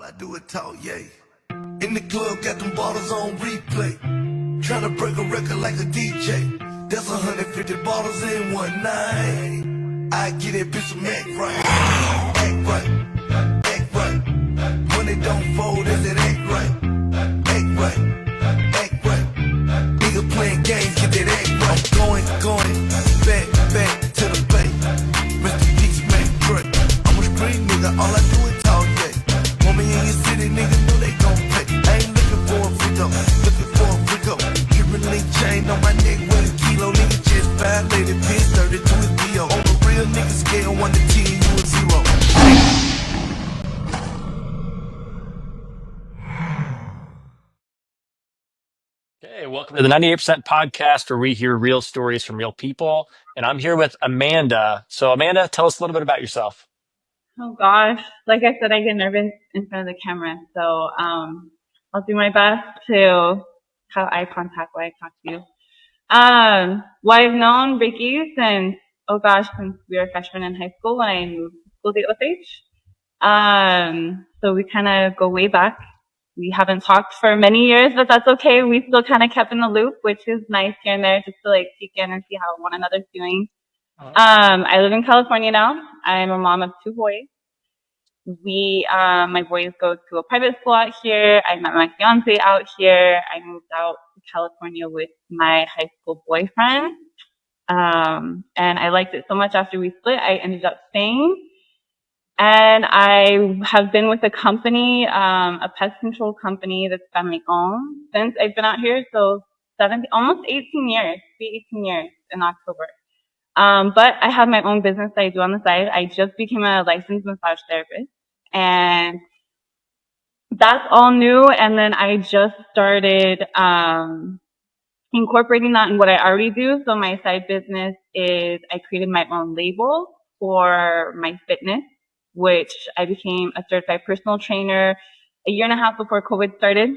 I do is talk, yay. In the club, got them bottles on replay. Tryna break a record like a DJ. That's 150 bottles in one night. I get that bitch some act right. Act right. Act right. Money don't fold, is it act right? Act right. Act right. Nigga playing games, get that act right. Going, back to the bay. Rest in peace, man, Dre. I'm a street nigga, all I do is talk, yeah. Want me in your city, nigga, know they gon' pay. I ain't looking for a free throw, looking for a free go. Cuban link chain on my neck, with a kilo, nigga just violated. Bitch, 32 is B.O. On the real nigga scale, 1 to 10, you a 0. Hey, welcome to the 98% podcast where we hear real stories from real people. And I'm here with Amanda. So, Amanda, tell us a little bit about yourself. Oh gosh, like I said, I get nervous in front of the camera, so I'll do my best to have eye contact while I talk to you. Well, I've known Ricky since since we were freshmen in high school when I moved to school to OSH. So we kind of go way back. We haven't talked for many years, but that's okay. We still kind of kept in the loop, which is nice here and there, just to like peek in and see how one another's doing. I live in California now. I'm a mom of 2 boys. My boys go to a private school out here. I met my fiance out here. I moved out to California with my high school boyfriend. And I liked it so much after we split, I ended up staying. And I have been with a company, a pest control company that's family owned since I've been out here. So almost 18 years, be 18 years in October. But I have my own business that I do on the side. I just became a licensed massage therapist, and that's all new. And then I just started, incorporating that in what I already do. So my side business is I created my own label for my fitness, which I became a certified personal trainer a year and a half before COVID started.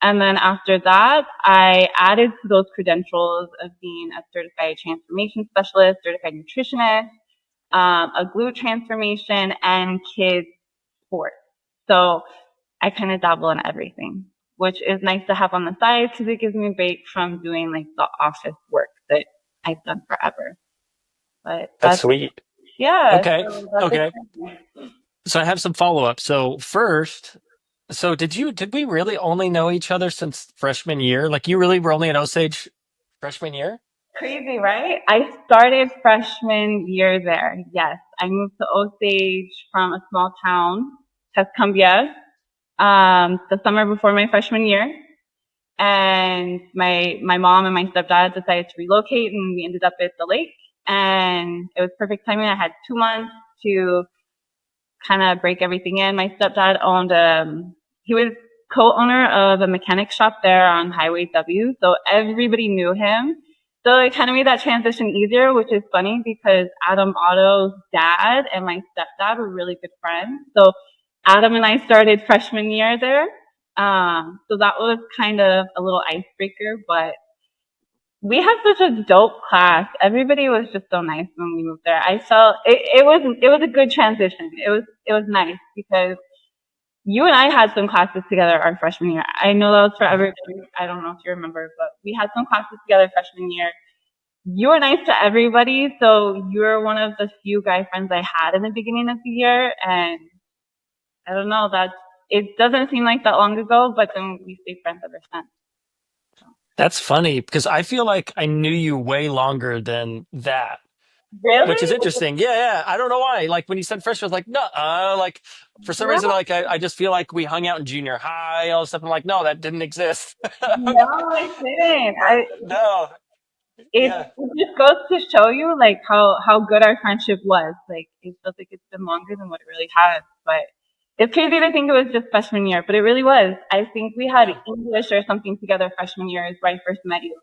And then after that, I added to those credentials of being a certified transformation specialist, certified nutritionist, a glute transformation, and kids sports. So I kind of dabble in everything, which is nice to have on the side because it gives me a break from doing like the office work that I've done forever. But That's sweet. yeah. Okay. So that's Okay. exciting. So I have some follow-up. So first, did we really only know each other since freshman year? Like you really were only in Osage freshman year? Crazy, right? I started freshman year there. Yes. I moved to Osage from a small town, Tuscumbia, the summer before my freshman year. And my mom and my stepdad decided to relocate, and we ended up at the lake. And it was perfect timing. I had 2 months to kind of break everything in. My stepdad he was co-owner of a mechanic shop there on Highway W, so everybody knew him. So it kind of made that transition easier, which is funny because Adam Otto's dad and my stepdad were really good friends. So Adam and I started freshman year there. So that was kind of a little icebreaker, but we had such a dope class. Everybody was just so nice when we moved there. I felt it was a good transition. It was nice because you and I had some classes together our freshman year. I know that was for everybody. I don't know if you remember, but we had some classes together freshman year. You were nice to everybody, so you were one of the few guy friends I had in the beginning of the year, and I don't know, that it doesn't seem like that long ago, but then we stayed friends ever since. That's funny because I feel like I knew you way longer than that, which is Really? interesting. Yeah. I don't know why. Like when you said freshman, I was like, no, like for some reason, like I just feel like we hung out in junior high, all this stuff. I'm like, no, that didn't exist. No, I didn't. No. It Yeah. just goes to show you like how good our friendship was. Like it feels like it's been longer than what it really has. But it's crazy to think it was just freshman year, but it really was. I think we had Yeah. English or something together freshman year is where I first met you.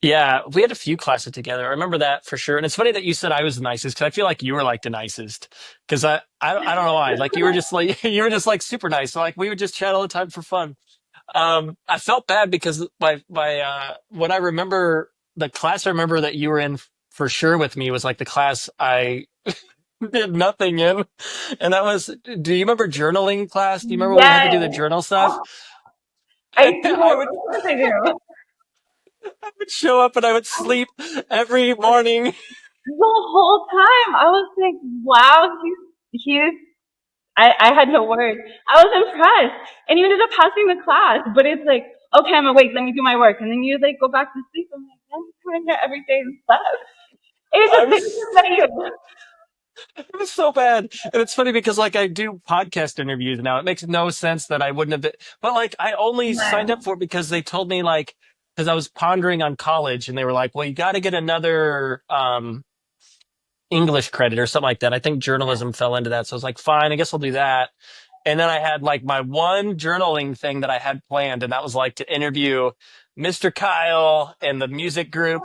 Yeah, we had a few classes together. I remember that for sure. And it's funny that you said I was the nicest because I feel like you were like the nicest. Because I don't know why. Like you were just like you were just like super nice. So, like we would just chat all the time for fun. I felt bad because what I remember the class I remember that you were in for sure with me was like the class I did nothing in. And that was, do you remember journaling class? Do you remember when we had to Yes, do the journal stuff? I do. I would, Of course I do. I would show up and I would sleep every morning. The whole time, I was like, wow, he's. I had no words. I was impressed, and you ended up passing the class. But it's like, okay, I'm awake. Let me do my work, and then you like go back to sleep. I'm like, I'm coming here every day and stuff. I It's was, just like you. it was so bad. And it's funny because like I do podcast interviews now. It makes no sense that I wouldn't have been, but like I only signed up for it because they told me like, because I was pondering on college and they were like, well, you got to get another, English credit or something like that. I think journalism fell into that. So I was like, fine, I guess I'll do that. And then I had like my one journaling thing that I had planned, and that was like to interview Mr. Kyle and the music group.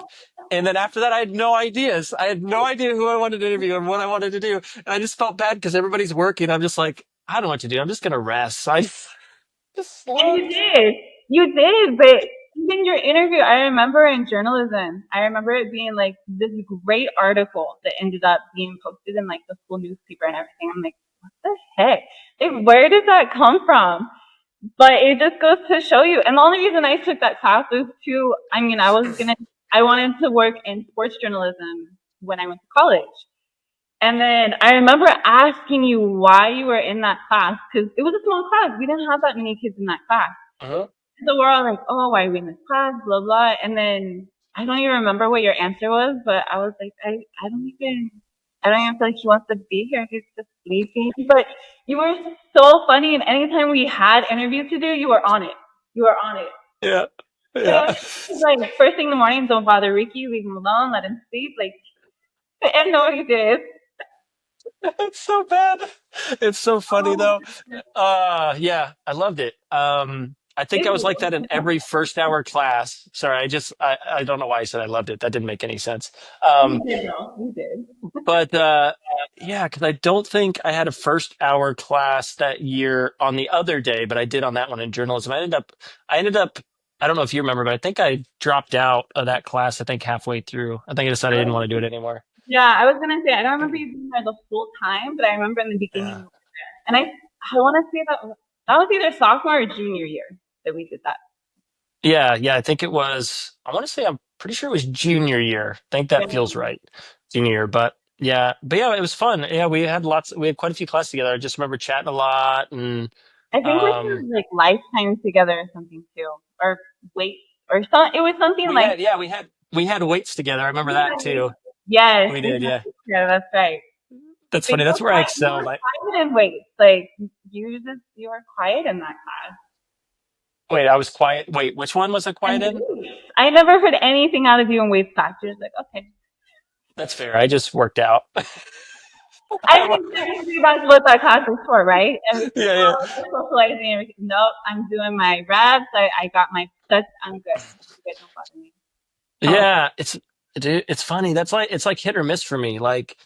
And then after that, I had no ideas. I had no idea who I wanted to interview and what I wanted to do. And I just felt bad because everybody's working. I'm just like, I don't know what to do. I'm just going to rest. So I just And you slept. did. You did, but even your interview, I remember in journalism, I remember it being like this great article that ended up being posted in like the school newspaper and everything. I'm like, what the heck? Like, where did that come from? But it just goes to show you. And the only reason I took that class was to, I mean, I wanted to work in sports journalism when I went to college. And then I remember asking you why you were in that class because it was a small class. We didn't have that many kids in that class. Uh-huh. So we're all like, oh, why are we in this class? Blah, blah. And then I don't even remember what your answer was, but I was like, I don't even feel like he wants to be here. He's just sleeping. But you were so funny. And anytime we had interviews to do, you were on it. You were on it. Yeah. So Yeah. it's like first thing in the morning, don't bother Ricky, leave him alone, let him sleep. Like, and no, he did. It's so bad. It's so funny though. Yeah, I loved it. I think I was like that in every first hour class. Sorry, I don't know why I said I loved it. That didn't make any sense. You Um, did, though. You did. but yeah, because I don't think I had a first hour class that year on the other day, but I did on that one in journalism. I ended up, I don't know if you remember, but I think I dropped out of that class, I think halfway through. I think I decided I didn't want to do it anymore. Yeah, I was gonna say I don't remember you being there the whole time, but I remember in the beginning, Yeah. and I want to say that that was either sophomore or junior year that we did that. Yeah, yeah, I think it was, I want to say I'm pretty sure it was junior year. I think Yeah. that feels right. Junior year, but yeah, it was fun. Yeah, we had quite a few classes together. I just remember chatting a lot and I think we um did like lifetime together or something too, or wait, or some. It was something like we had weights together. I remember that too. yes, We we did, yeah. yeah, that's right. That's But funny. That's where I you were excelled. quiet in weights, like you were quiet in that class. Wait, I was quiet. Wait, which one was I quiet And in? I never heard anything out of you in weights class. You're just like, okay. That's fair. I just worked out. I think technically that's what that class is for, right? And Yeah, yeah. socializing and everything. Nope, I'm doing my reps. I got my sets. I'm good. You guys don't bother me. Yeah, it's funny. It's like hit or miss for me. Like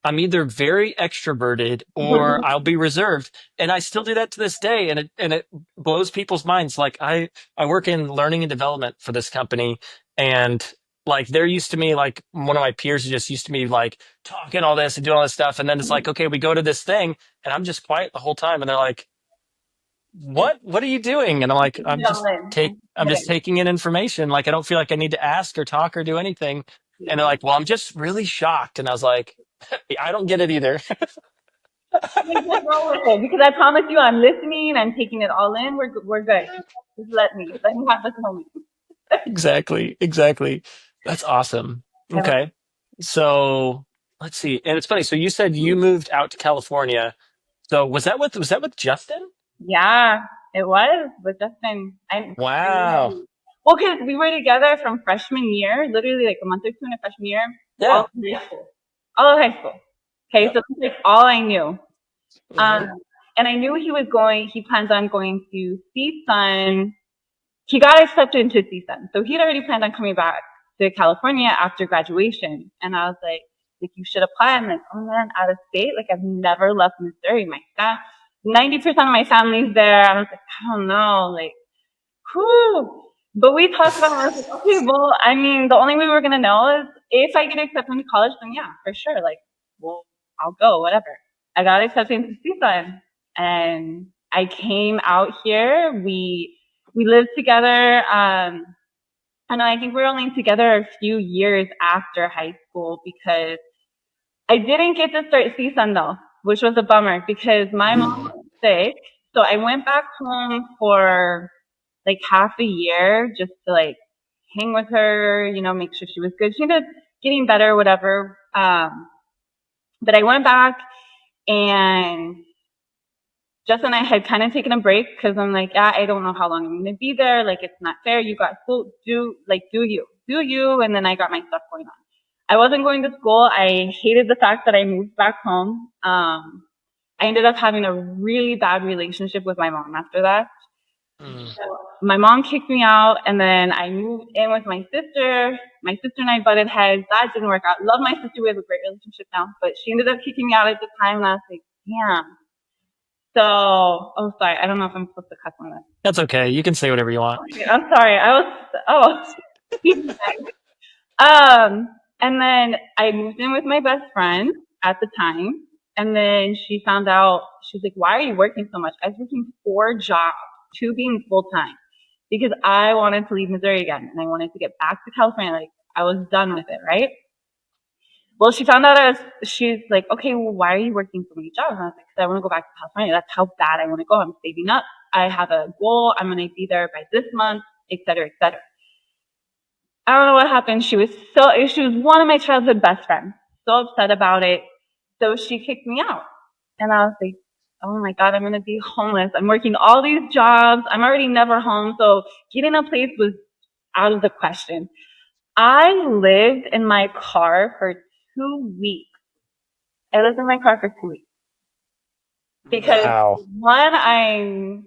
I'm either very extroverted or I'll be reserved, and I still do that to this day. And it blows people's minds. Like I work in learning and development for this company, and like they're used to me. Like one of my peers is just used to me like talking all this and doing all this stuff, and then it's like okay, we go to this thing, and I'm just quiet the whole time, and they're like, what are you doing? And I'm like, Gentlemen, I'm I'm just kidding. taking in information. Like I don't feel like I need to ask or talk or do anything. And they're like, well, I'm just really shocked. And I was like, I don't get it either. Like, just roll with it because I promise you, I'm listening. I'm taking it all in. We're good. Just let me have this moment. Exactly. Exactly. That's awesome. Okay. So let's see. And it's funny. So you said you moved out to California. So was that with Justin? Yeah, it was with Justin. I Wow. well, because we were together from freshman year, literally like a month or two in a freshman year, all Yeah. of high school, all of high school. Okay, so Yep. that's like all I knew. Um, Hmm. and I knew he plans on going to CSUN. He got accepted into CSUN. So he'd already planned on coming back to California after graduation. And I was like, you should apply. I'm like, oh man, out of state? Like I've never left Missouri. 90% of my family's there. I was like, I don't know, like, whew. But we talked about it. I was like, okay, well, I mean, the only way we're going to know is if I get accepted into college, then yeah, for sure. Like, we'll I'll go, whatever. I got accepted into CSUN, and I came out here. We lived together. I think we were only together a few years after high school because I didn't get to start CSUN though, which was a bummer because my mom was sick. So I went back home for like half a year just to like hang with her, make sure she was good. She ended up getting better, whatever. But I went back, and Jess and I had kind of taken a break because I'm like, yeah, I don't know how long I'm going to be there. Like, it's not fair. You got school, do you. And then I got my stuff going on. I wasn't going to school. I hated the fact that I moved back home. I ended up having a really bad relationship with my mom after that. My mom kicked me out, and then I moved in with my sister. My sister and I butted heads. That didn't work out. Love my sister. We have a great relationship now, but she ended up kicking me out at the time, and I was like, damn. So, oh, sorry. I don't know if I'm supposed to cuss on this. That's okay. You can say whatever you want. I'm sorry. And then I moved in with my best friend at the time. And then she found out, she was like, why are you working so much? I was working 4 jobs, 2 being full time, because I wanted to leave Missouri again. And I wanted to get back to California. Like, I was done with it, right? Well, she found out she's like, okay, well, why are you working so many jobs? And I was like, because I want to go back to California. That's how bad I want to go. I'm saving up. I have a goal. I'm going to be there by this month, et cetera, et cetera. I don't know what happened. She was one of my childhood best friends. So upset about it. So she kicked me out. And I was like, oh my God, I'm going to be homeless. I'm working all these jobs. I'm already never home. So getting a place was out of the question. I lived in my car for 2 weeks. I lived in my car for 2 weeks. Because Wow. one, I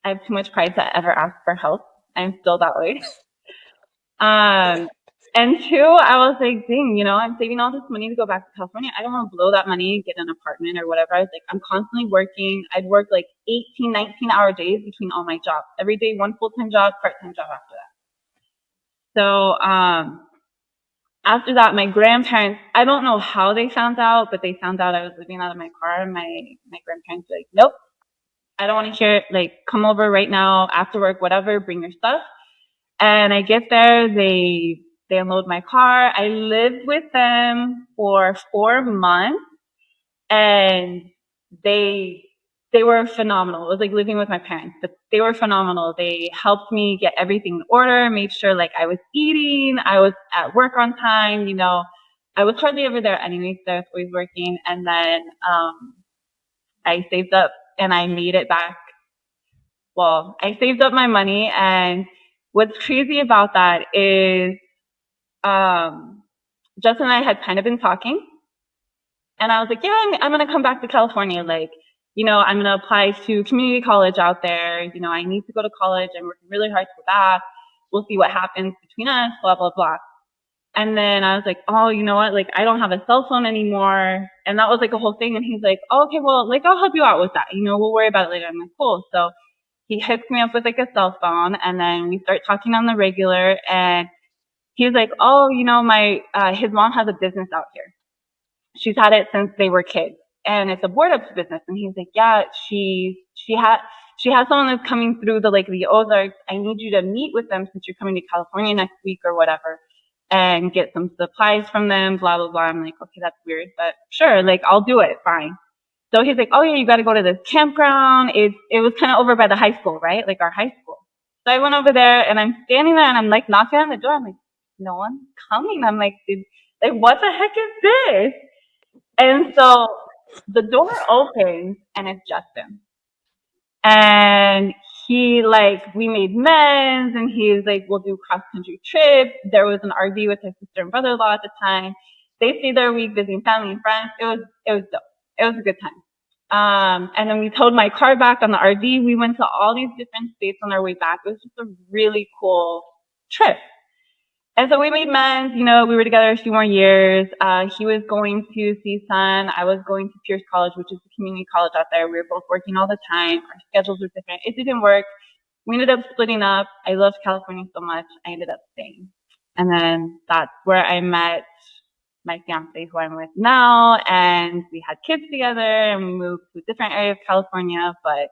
have too much pride to ever ask for help. I'm still that way. And 2, I was like, dang, I'm saving all this money to go back to California. I don't want to blow that money and get an apartment or whatever. I was like, I'm constantly working. I'd work like 18, 19-hour days between all my jobs. Every day, one full-time job, part-time job after that. So, after that, my grandparents, I don't know how they found out, but they found out I was living out of my car, and my grandparents were like, nope, I don't want to hear it. Like, come over right now, after work, whatever, bring your stuff. And I get there, they unload my car. I lived with them for 4 months, and they were phenomenal. It was like living with my parents, but they were phenomenal. They helped me get everything in order, made sure like I was eating, I was at work on time, I was hardly ever there anyways, so I was always working. And then I saved up and I made it back. Well, I saved up my money, and what's crazy about that is Justin and I had kind of been talking, and I was like, yeah, I'm going to come back to California. Like, I'm going to apply to community college out there. I need to go to college. I'm working really hard to go back. We'll see what happens between us, blah, blah, blah. And then I was like, oh, you know what? Like, I don't have a cell phone anymore. And that was like a whole thing. And he's like, oh, okay, well, like, I'll help you out with that. We'll worry about it later. I'm like, cool. So he hooks me up with like a cell phone, and then we start talking on the regular. And he's like, oh, his mom has a business out here. She's had it since they were kids, and it's a board up business. And he's like, yeah, she has someone that's coming through the Ozarks. I need you to meet with them since you're coming to California next week or whatever, and get some supplies from them, blah, blah, blah. I'm like, okay, that's weird, but sure, like, I'll do it, fine. So he's like, oh yeah, you got to go to this campground. It was kind of over by the high school, right? Like our high school. So I went over there, and I'm standing there, and I'm like knocking on the door. I'm like, no one's coming. I'm like, what the heck is this? And so the door opens, and it's Justin. And we made amends, and he's like, we'll do cross country trip. There was an RV with his sister and brother-in-law at the time. They stayed there a week visiting family and friends. It was dope. It was a good time. And then we towed my car back on the RV. We went to all these different states on our way back. It was just a really cool trip. And so we made amends. We were together a few more years. He was going to CSUN. I was going to Pierce College, which is a community college out there. We were both working all the time. Our schedules were different. It didn't work. We ended up splitting up. I loved California so much. I ended up staying. And then that's where I met my fiance who I'm with now, and we had kids together and we moved to a different area of California. But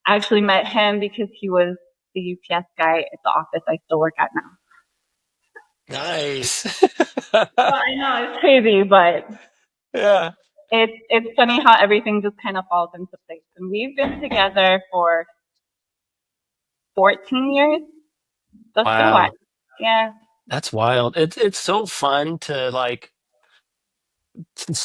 I actually met him because he was the UPS guy at the office I still work at now. Nice. So I know it's crazy, but Yeah. it's funny how everything just kind of falls into place. And we've been together for 14 years. That's been a while. Wow. Yeah. That's wild. It's so fun to like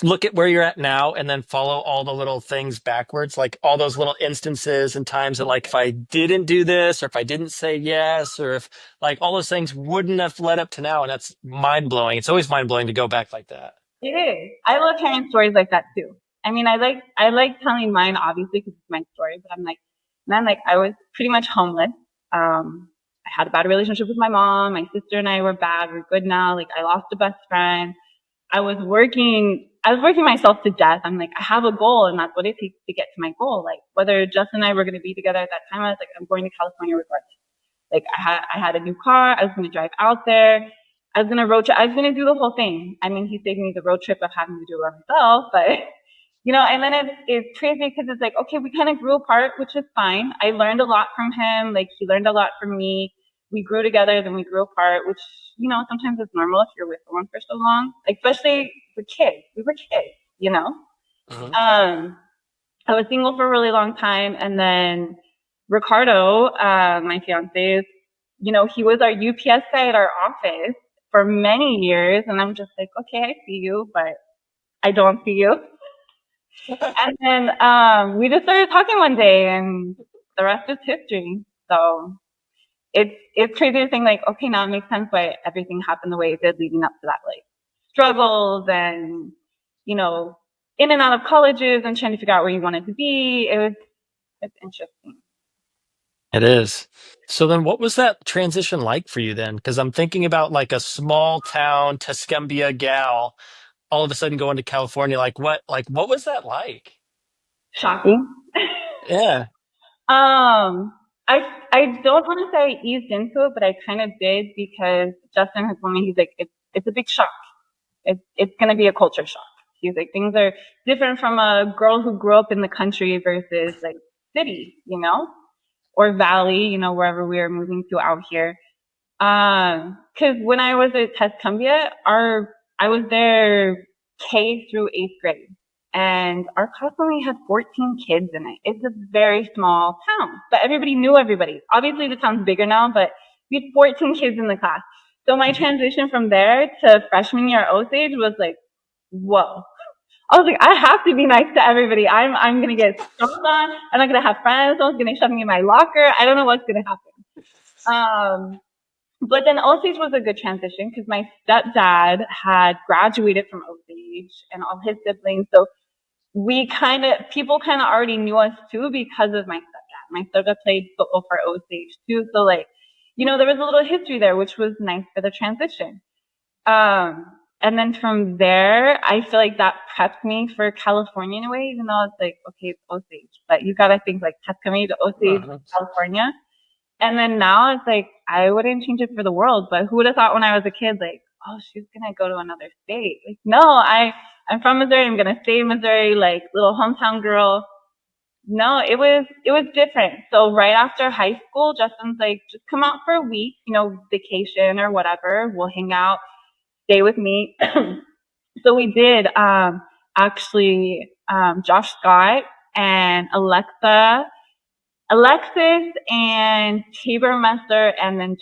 look at where you're at now and then follow all the little things backwards, like all those little instances and times that like if I didn't do this or if I didn't say yes or if like all those things wouldn't have led up to now. And that's mind blowing. It's always mind blowing to go back like that. It is. I love hearing stories like that too. I mean, I like telling mine obviously because it's my story, but I'm like, man, like I was pretty much homeless. I had a bad relationship with my mom. My sister and I were bad. We're good now. Like I lost a best friend. I was working myself to death. I'm like, I have a goal and that's what it takes to get to my goal. Like whether Justin and I were going to be together at that time, I was like, I'm going to California regardless. Like I had a new car. I was going to drive out there. I was going to road trip. I was going to do the whole thing. I mean, he saved me the road trip of having to do it by myself, but and then it's crazy because it's like, okay, we kind of grew apart, which is fine. I learned a lot from him. Like he learned a lot from me. We grew together, then we grew apart, which, sometimes is normal if you're with someone for so long, like, especially with kids. We were kids. Mhm. Um, I was single for a really long time. And then Ricardo, my fiance, he was our UPS guy at our office for many years. And I'm just like, okay, I see you, but I don't see you. And then we just started talking one day, and the rest is history. So it's crazy to think like, okay, now it makes sense why everything happened the way it did leading up to that, like struggles and you know in and out of colleges and trying to figure out where you wanted to be. It's interesting. It is. So then what was that transition like for you then? Because I'm thinking about like a small town Tuscumbia gal all of a sudden going to California. Like what was that like? Shocking. Yeah. um, I don't want to say I eased into it, but I kind of did because Justin has told me he's like it's a big shock. It's gonna be a culture shock. He's like things are different from a girl who grew up in the country versus like city, or valley, wherever we are moving to out here. Cause when I was at Tuscumbia, I was there K through eighth grade and our class only had 14 kids in it. It's a very small town, but everybody knew everybody. Obviously the town's bigger now, but we had 14 kids in the class. So my transition from there to freshman year Osage was like, whoa. I was like, I have to be nice to everybody. I'm gonna get stomped on. I'm not gonna have friends. Someone's gonna shove me in my locker. I don't know what's gonna happen. But then Osage was a good transition because my stepdad had graduated from Osage and all his siblings. So people kind of already knew us too because of my stepdad. My stepdad played football for Osage too. So like, there was a little history there, which was nice for the transition. Um, and then from there, I feel like that prepped me for California in a way, even though it's like, okay, it's Osage, but you gotta think like Tuscany to Osage, Uh-huh. California. And then now it's like, I wouldn't change it for the world, but who would have thought when I was a kid, like, oh, she's gonna go to another state? Like, no, I'm from Missouri. I'm gonna stay in Missouri, like little hometown girl. No, it was different. So right after high school, Justin's like, just come out for a week, vacation or whatever. We'll hang out, stay with me. So we did, actually, Josh Scott and Alexis and Tabor Messer and then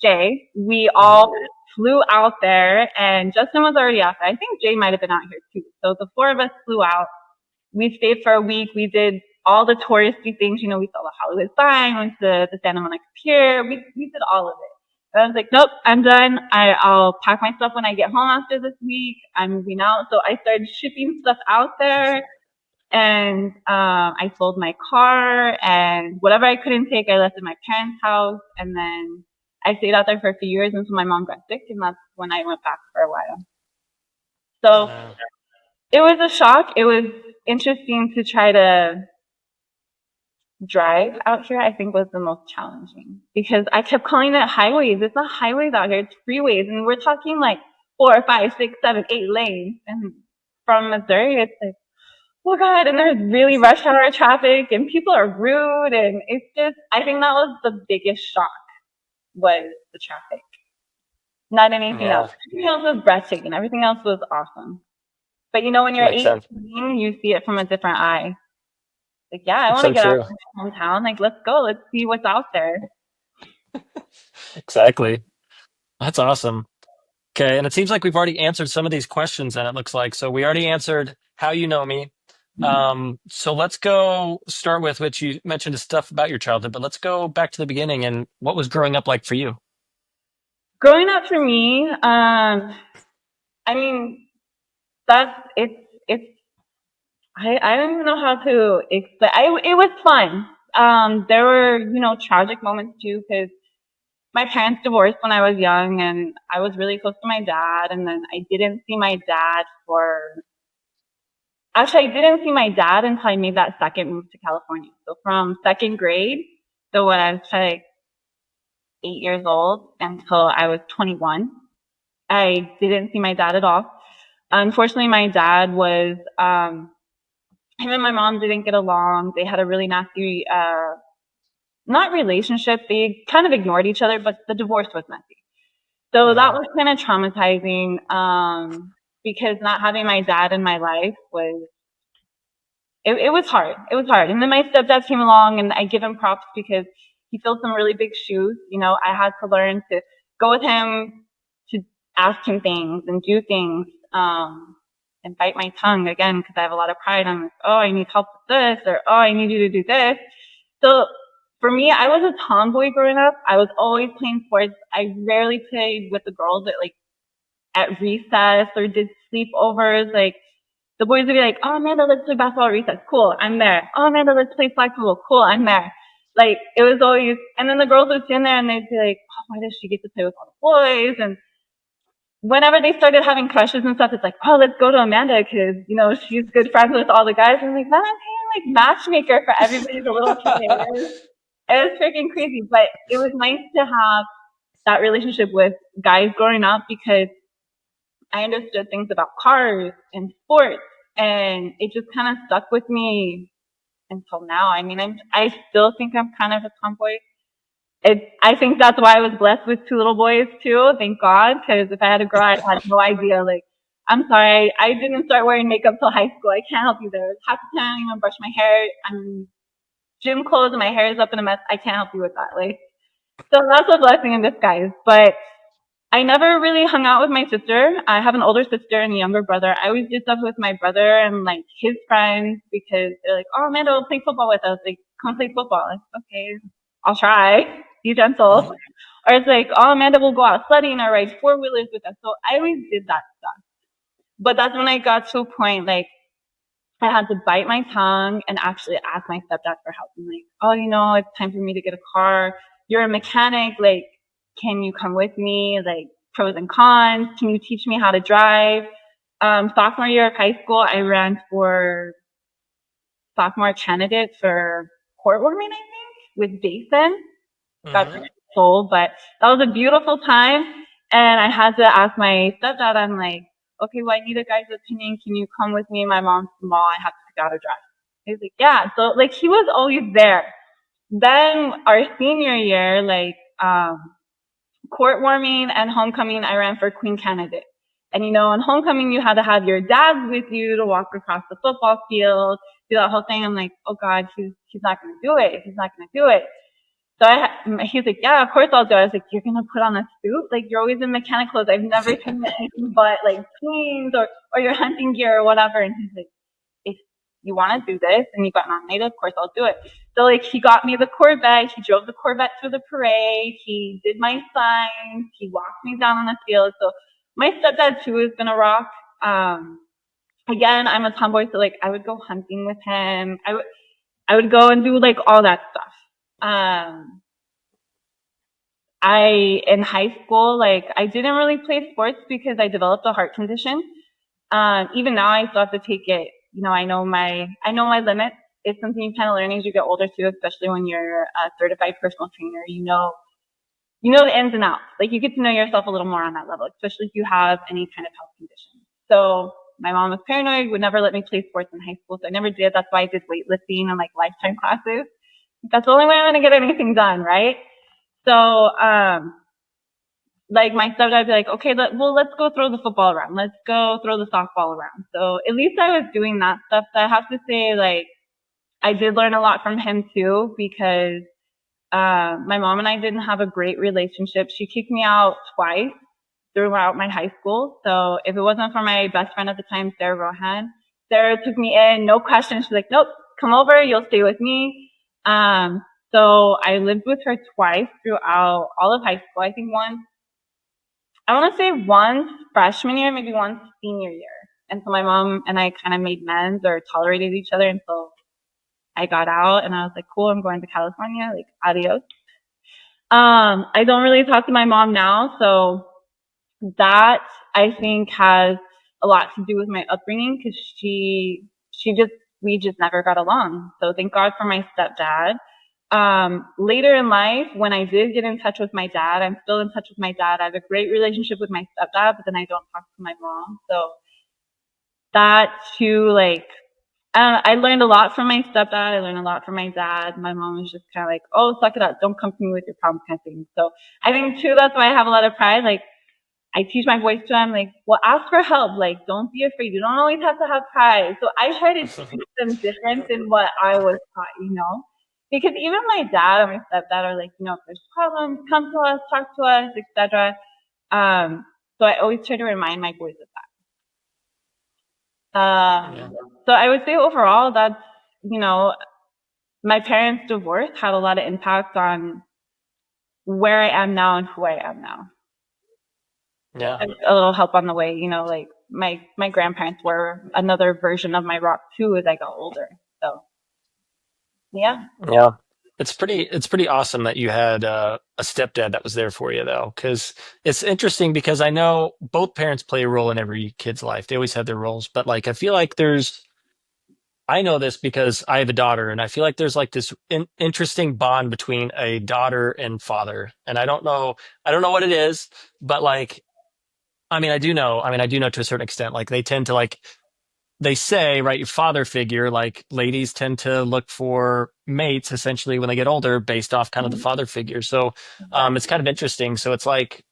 Jay, we Mhm. all flew out there and Justin was already out there. I think Jay might have been out here too. So the four of us flew out. We stayed for a week. We did all the touristy things. We saw the Hollywood sign, went to the Santa Monica Pier. We did all of it. And I was like, nope, I'm done. I'll pack my stuff when I get home after this week. I'm moving out. So I started shipping stuff out there and I sold my car and whatever I couldn't take, I left at my parents' house. And then I stayed out there for a few years until my mom got sick, and that's when I went back for a while. So Wow. it was a shock. It was interesting to try to drive out here. I think was the most challenging because I kept calling it highways. It's not highways out here; it's freeways, and we're talking like 4, 5, 6, 7, 8 lanes. And from Missouri, it's like, oh God, and there's really rush hour traffic and people are rude. And it's just, I think that was the biggest shock was the traffic. Not anything else. Yeah, Everything else was breathtaking. Everything else was awesome. But you know, when you're makes sense. 18, you see it from a different eye. Like, yeah, I It's want to so get out true. of my hometown. Like, let's go. Let's see what's out there. Exactly. That's awesome. Okay, and it seems like we've already answered some of these questions, and it looks like so we already answered how you know me. So let's go start with which you mentioned stuff about your childhood, but let's go back to the beginning and what was growing up like for you? Growing up for me, I mean, that's, it's, I don't even know how to explain. It was fun. There were, you know, tragic moments too, because my parents divorced when I was young and I was really close to my dad. And then I didn't see my dad actually, I didn't see my dad until I made that second move to California. So from second grade, so when I was like 8 years old until I was 21, I didn't see my dad at all. Unfortunately, my dad was, him and my mom didn't get along. They had a really nasty, not relationship. They kind of ignored each other, but the divorce was messy. So that Uh, was kind of traumatizing, because not having my dad in my life was, it was hard. It was hard. And then my stepdad came along and I give him props because he filled some really big shoes. You know, I had to learn to go with him, to ask him things and do things, and bite my tongue again because I have a lot of pride. I'm like, oh, I need help with this, or oh, I need you to do this. So for me, I was a tomboy growing up. I was always playing sports. I rarely played with the girls at recess or did sleepovers. Like, the boys would be like, oh, Amanda, let's play basketball at recess. Cool, I'm there. Oh, Amanda, let's play flag football. Cool, I'm there. Like, it was always, and then the girls would sit in there and they'd be like, oh, why does she get to play with all the boys? And whenever they started having crushes and stuff, it's like, oh, let's go to Amanda because, you know, she's good friends with all the guys. And I'm like, man, I'm paying like matchmaker for everybody's a little kid. It was freaking crazy, but it was nice to have that relationship with guys growing up because I understood things about cars and sports, and it just kind of stuck with me until now. I mean, I still think I'm kind of a tomboy. I think that's why I was blessed with two little boys too. Thank God, because if I had a girl, I had no idea. Like, I'm sorry, I didn't start wearing makeup till high school. I can't help you there. Half the time, I brush my hair. I'm gym clothes, and my hair is up in a mess. I can't help you with that. Like, so that's a blessing in disguise. But I never really hung out with my sister. I have an older sister and a younger brother. I always did stuff with my brother and like his friends because they're like, "Oh, Amanda will play football with us. Like, come play football." Like, okay, I'll try. Be gentle. Or it's like, "Oh, Amanda will go out sledding or ride four wheelers with us." So I always did that stuff. But that's when I got to a point like I had to bite my tongue and actually ask my stepdad for help. I'm like, oh, you know, it's time for me to get a car. You're a mechanic. Like, can you come with me? Like, pros and cons. Can you teach me how to drive? Sophomore year of high school, I ran for sophomore candidate for court warming, I think, with Jason. God rest mhm. his soul, but that was a beautiful time. And I had to ask my stepdad, I'm like, okay, well, I need a guy's opinion. Can you come with me? My mom's small. I have to figure out a drive. He's like, yeah. So like he was always there. Then our senior year, like, court warming and homecoming, I ran for queen candidate. And you know, in homecoming, you had to have your dad with you to walk across the football field, do that whole thing. I'm like, oh God, he's not going to do it. He's not going to do it. So he's like, yeah, of course I'll do it. I was like, you're going to put on a suit? Like, you're always in mechanic clothes. I've never seen anything but like jeans or your hunting gear or whatever. And he's like, if you want to do this and you got nominated, of course I'll do it. So like, he got me the Corvette. He drove the Corvette through the parade. He did my signs. He walked me down on the field. So my stepdad too is going to rock. Again, I'm a tomboy. So like, I would go hunting with him. I would go and do like all that stuff. Um, in high school, like, I didn't really play sports because I developed a heart condition. Even now I still have to take it. You know, I know my limits. It's something you kind of learn as you get older too, especially when you're a certified personal trainer. you know the ins and outs. Like you get to know yourself a little more on that level, especially if you have any kind of health condition. So my mom was paranoid, would never let me play sports in high school. So I never did. That's why I did weightlifting and like lifetime classes. That's the only way I'm going to get anything done, right? So, like my stepdad would be like, okay, let's go throw the football around. Let's go throw the softball around. So at least I was doing that stuff. So I have to say, like, I did learn a lot from him too, because my mom and I didn't have a great relationship. She kicked me out twice throughout my high school. So if it wasn't for my best friend at the time, Sarah Rohan, Sarah took me in, no questions. She's like, nope, come over, you'll stay with me. So I lived with her twice throughout all of high school. I think I want to say once freshman year, maybe once senior year. And so my mom and I kind of made amends or tolerated each other until I got out, and I was like, cool, I'm going to California, like, adios. I don't really talk to my mom now, so that I think has a lot to do with my upbringing, because we just never got along. So thank God for my stepdad. Later in life, when I did get in touch with my dad, I'm still in touch with my dad. I have a great relationship with my stepdad, but then I don't talk to my mom. So that too, like, I learned a lot from my stepdad. I learned a lot from my dad. My mom was just kind of like, oh, suck it up. Don't come to me with your problems kind of thing. So I think too, that's why I have a lot of pride. Like, I teach my boys too. I'm like, well, ask for help. Like, don't be afraid. You don't always have to have pride. So I try to teach them different than what I was taught, you know? Because even my dad and my stepdad are like, you know, if there's problems, come to us, talk to us, etc. So I always try to remind my boys of that. Yeah. So I would say overall, that's, you know, my parents' divorce had a lot of impact on where I am now and who I am now. Yeah. And a little help on the way, you know, like my grandparents were another version of my rock too as I got older. So yeah. Yeah. It's pretty awesome that you had a stepdad that was there for you though, because it's interesting because I know both parents play a role in every kid's life. They always have their roles, but like I feel like I know this because I have a daughter, and I feel like there's like this interesting bond between a daughter and father, and I don't know what it is, but like I do know to a certain extent, like they tend to like they say, right, your father figure, like ladies tend to look for mates essentially when they get older based off kind of the father figure. So it's kind of interesting. So it's like,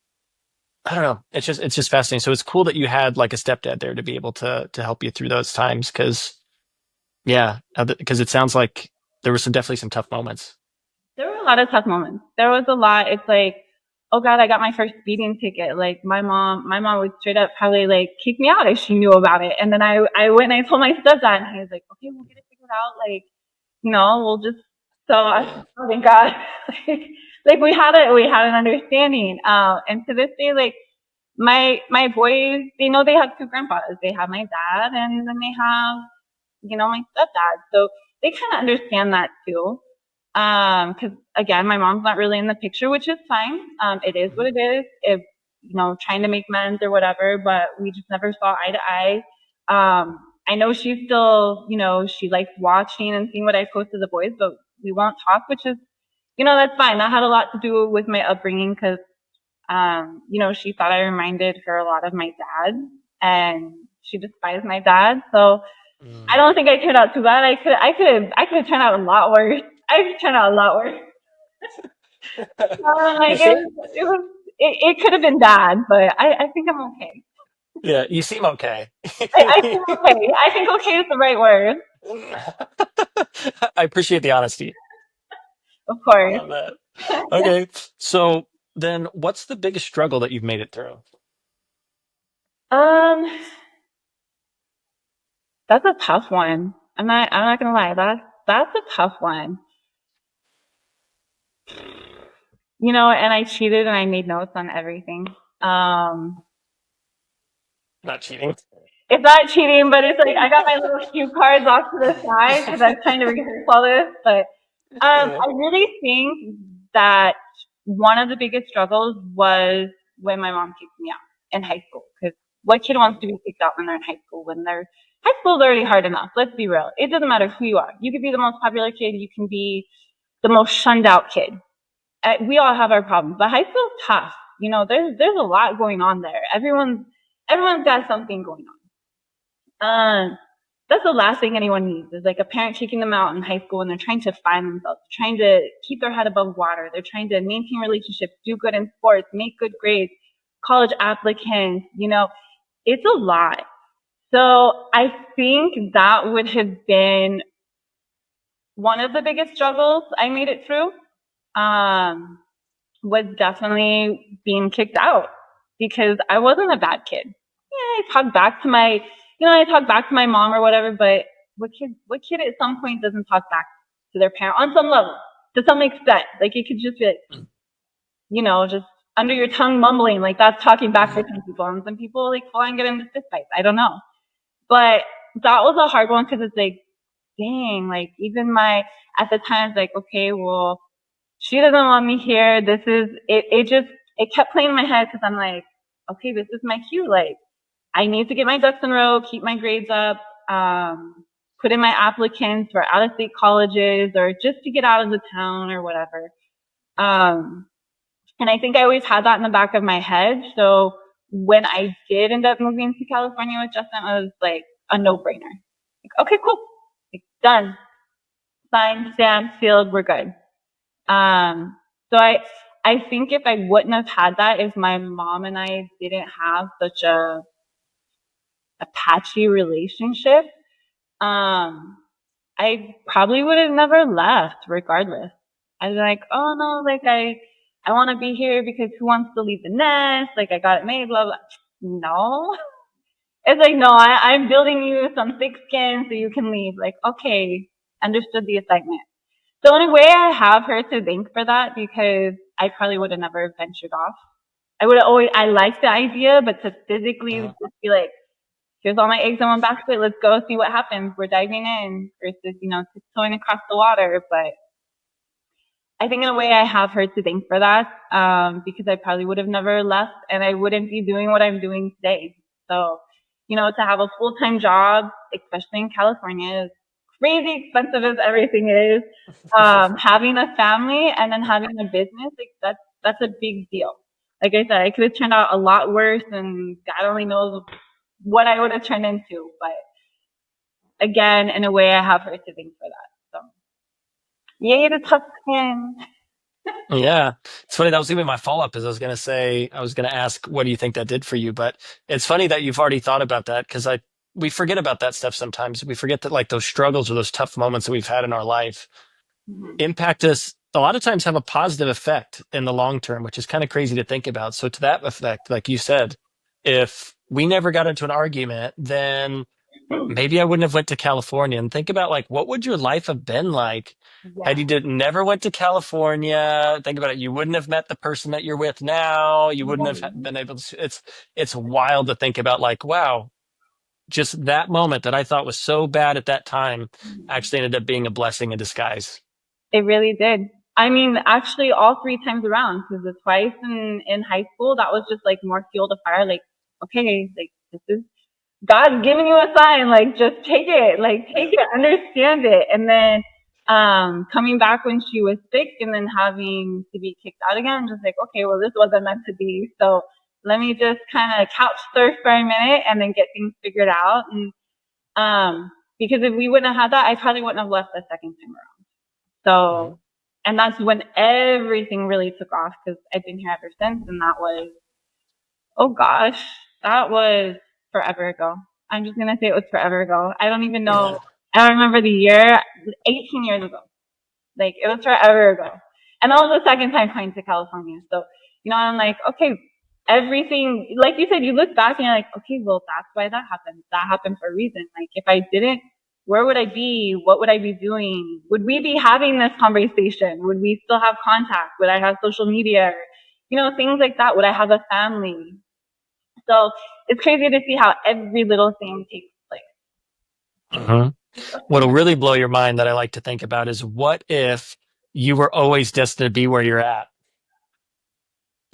I don't know. It's just fascinating. So it's cool that you had like a stepdad there to be able to help you through those times. Cause yeah, because it sounds like there were definitely some tough moments. There were a lot of tough moments. There was a lot. It's like, oh God, I got my first speeding ticket. Like my mom would straight up probably like kick me out if she knew about it. And then I went and I told my stepdad, and he was like, okay, we'll get it figured out. Like, you know, we'll just, so I said, oh thank God. like we had an understanding. And to this day, like my boys, they know they have two grandpas. They have my dad, and then they have, you know, my stepdad. So they kind of understand that too. Cause again, my mom's not really in the picture, which is fine. It is what it is. If, you know, trying to make amends or whatever, but we just never saw eye to eye. I know she's still, you know, she likes watching and seeing what I post to the boys, but we won't talk, which is, you know, that's fine. That had a lot to do with my upbringing, cause, you know, she thought I reminded her a lot of my dad, and she despised my dad. So, I Mm. don't think I turned out too bad. I could have turned out a lot worse. I could turn out a lot worse. Like You see? it could have been bad, but I think I'm okay. Yeah, you seem okay. I think okay. I think okay is the right word, I appreciate the honesty. of I course. love that. Okay. So then what's the biggest struggle that you've made it through? Um, that's a tough one. I'm not gonna lie. That's a tough one. You know, and I cheated and I made notes on everything. Um, Not cheating. it's not cheating, but it's like I got my little cue cards off to the side because I'm trying to rehearse all this. But Yeah. I really think that one of the biggest struggles was when my mom kicked me out in high school. Because what kid wants to be kicked out when they're in high school? High school's already hard enough. Let's be real. It doesn't matter who you are. You could be the most popular kid. You can be the most shunned out kid. we all have our problems, but high school's tough. There's a lot going on there. Everyone's got something going on. That's the last thing anyone needs is like a parent checking them out in high school when they're trying to find themselves, trying to keep their head above water. They're trying to maintain relationships, do good in sports, make good grades, college applicants, it's a lot. So I think that would have been one of the biggest struggles I made it through. Was definitely being kicked out because I wasn't a bad kid. Yeah, I talk back to my mom or whatever, but what kid at some point doesn't talk back to their parent on some level, to some extent? Like it could just be, just under your tongue mumbling, like that's talking back for some people, and some people like fall and get into fist fights. I don't know, but that was a hard one because it's like, dang, like even at the time, it's like, okay, well, she doesn't want me here. This is it. It kept playing in my head because I'm like, okay, this is my cue. Like, I need to get my ducks in a row, keep my grades up, put in my applicants for out of state colleges or just to get out of the town or whatever. And I think I always had that in the back of my head. So when I did end up moving to California with Justin, it was like a no-brainer. Like, okay, cool, like, done, signed, stamped, sealed, we're good. So I think if I wouldn't have had that, if my mom and I didn't have such a patchy relationship, I probably would have never left regardless. I was like, oh no, like I want to be here because who wants to leave the nest? Like I got it made, blah, blah. No. It's like, no, I'm building you some thick skin so you can leave. Like, okay, understood the assignment. So in a way, I have her to thank for that because I probably would have never ventured off. I liked the idea, but to physically just be like, here's all my eggs in one basket, let's go see what happens. We're diving in versus, tiptoeing across the water. But I think in a way I have her to thank for that, because I probably would have never left and I wouldn't be doing what I'm doing today. So, to have a full-time job, especially in California, is crazy expensive as everything is. Having a family and then having a business, like that's a big deal. Like I said, I could have turned out a lot worse and God only knows what I would have turned into. But again, in a way I have her to thank for that. So yay, the tough skin. Yeah. It's funny. That was even my follow up is I was going to ask, what do you think that did for you? But it's funny that you've already thought about that because we forget about that stuff sometimes. We forget that like those struggles or those tough moments that we've had in our life impact us a lot of times have a positive effect in the long term, which is kind of crazy to think about. So to that effect, like you said, if we never got into an argument, then maybe I wouldn't have went to California. And think about like what would your life have been like had Yeah. you never went to California? Think about it. You wouldn't have met the person that you're with now. You wouldn't have been able to. It's wild to think about. Like wow, just that moment that I thought was so bad at that time actually ended up being a blessing in disguise. It really did. I mean, actually, all three times around, because the twice in high school, that was just like more fuel to fire. Like, okay, like this is God's giving you a sign. Like, just take it, understand it. And then, coming back when she was sick, and then having to be kicked out again, just like, okay, well, this wasn't meant to be. So let me just kind of couch surf for a minute, and then get things figured out. And because if we wouldn't have had that, I probably wouldn't have left the second time around. Mhm. So, and that's when everything really took off because I've been here ever since. And that was, oh gosh, that was forever ago. I'm just going to say it was forever ago. I don't even know. Yeah. I don't remember the year, 18 years ago. Like it was forever ago. And that was the second time coming to California. So, I'm like, okay, everything, like you said, you look back and you're like, okay, well, that's why that happened. That happened for a reason. Like if I didn't, where would I be? What would I be doing? Would we be having this conversation? Would we still have contact? Would I have social media? Things like that. Would I have a family? So it's crazy to see how every little thing takes Mhm. What'll really blow your mind that I like to think about is what if you were always destined to be where you're at?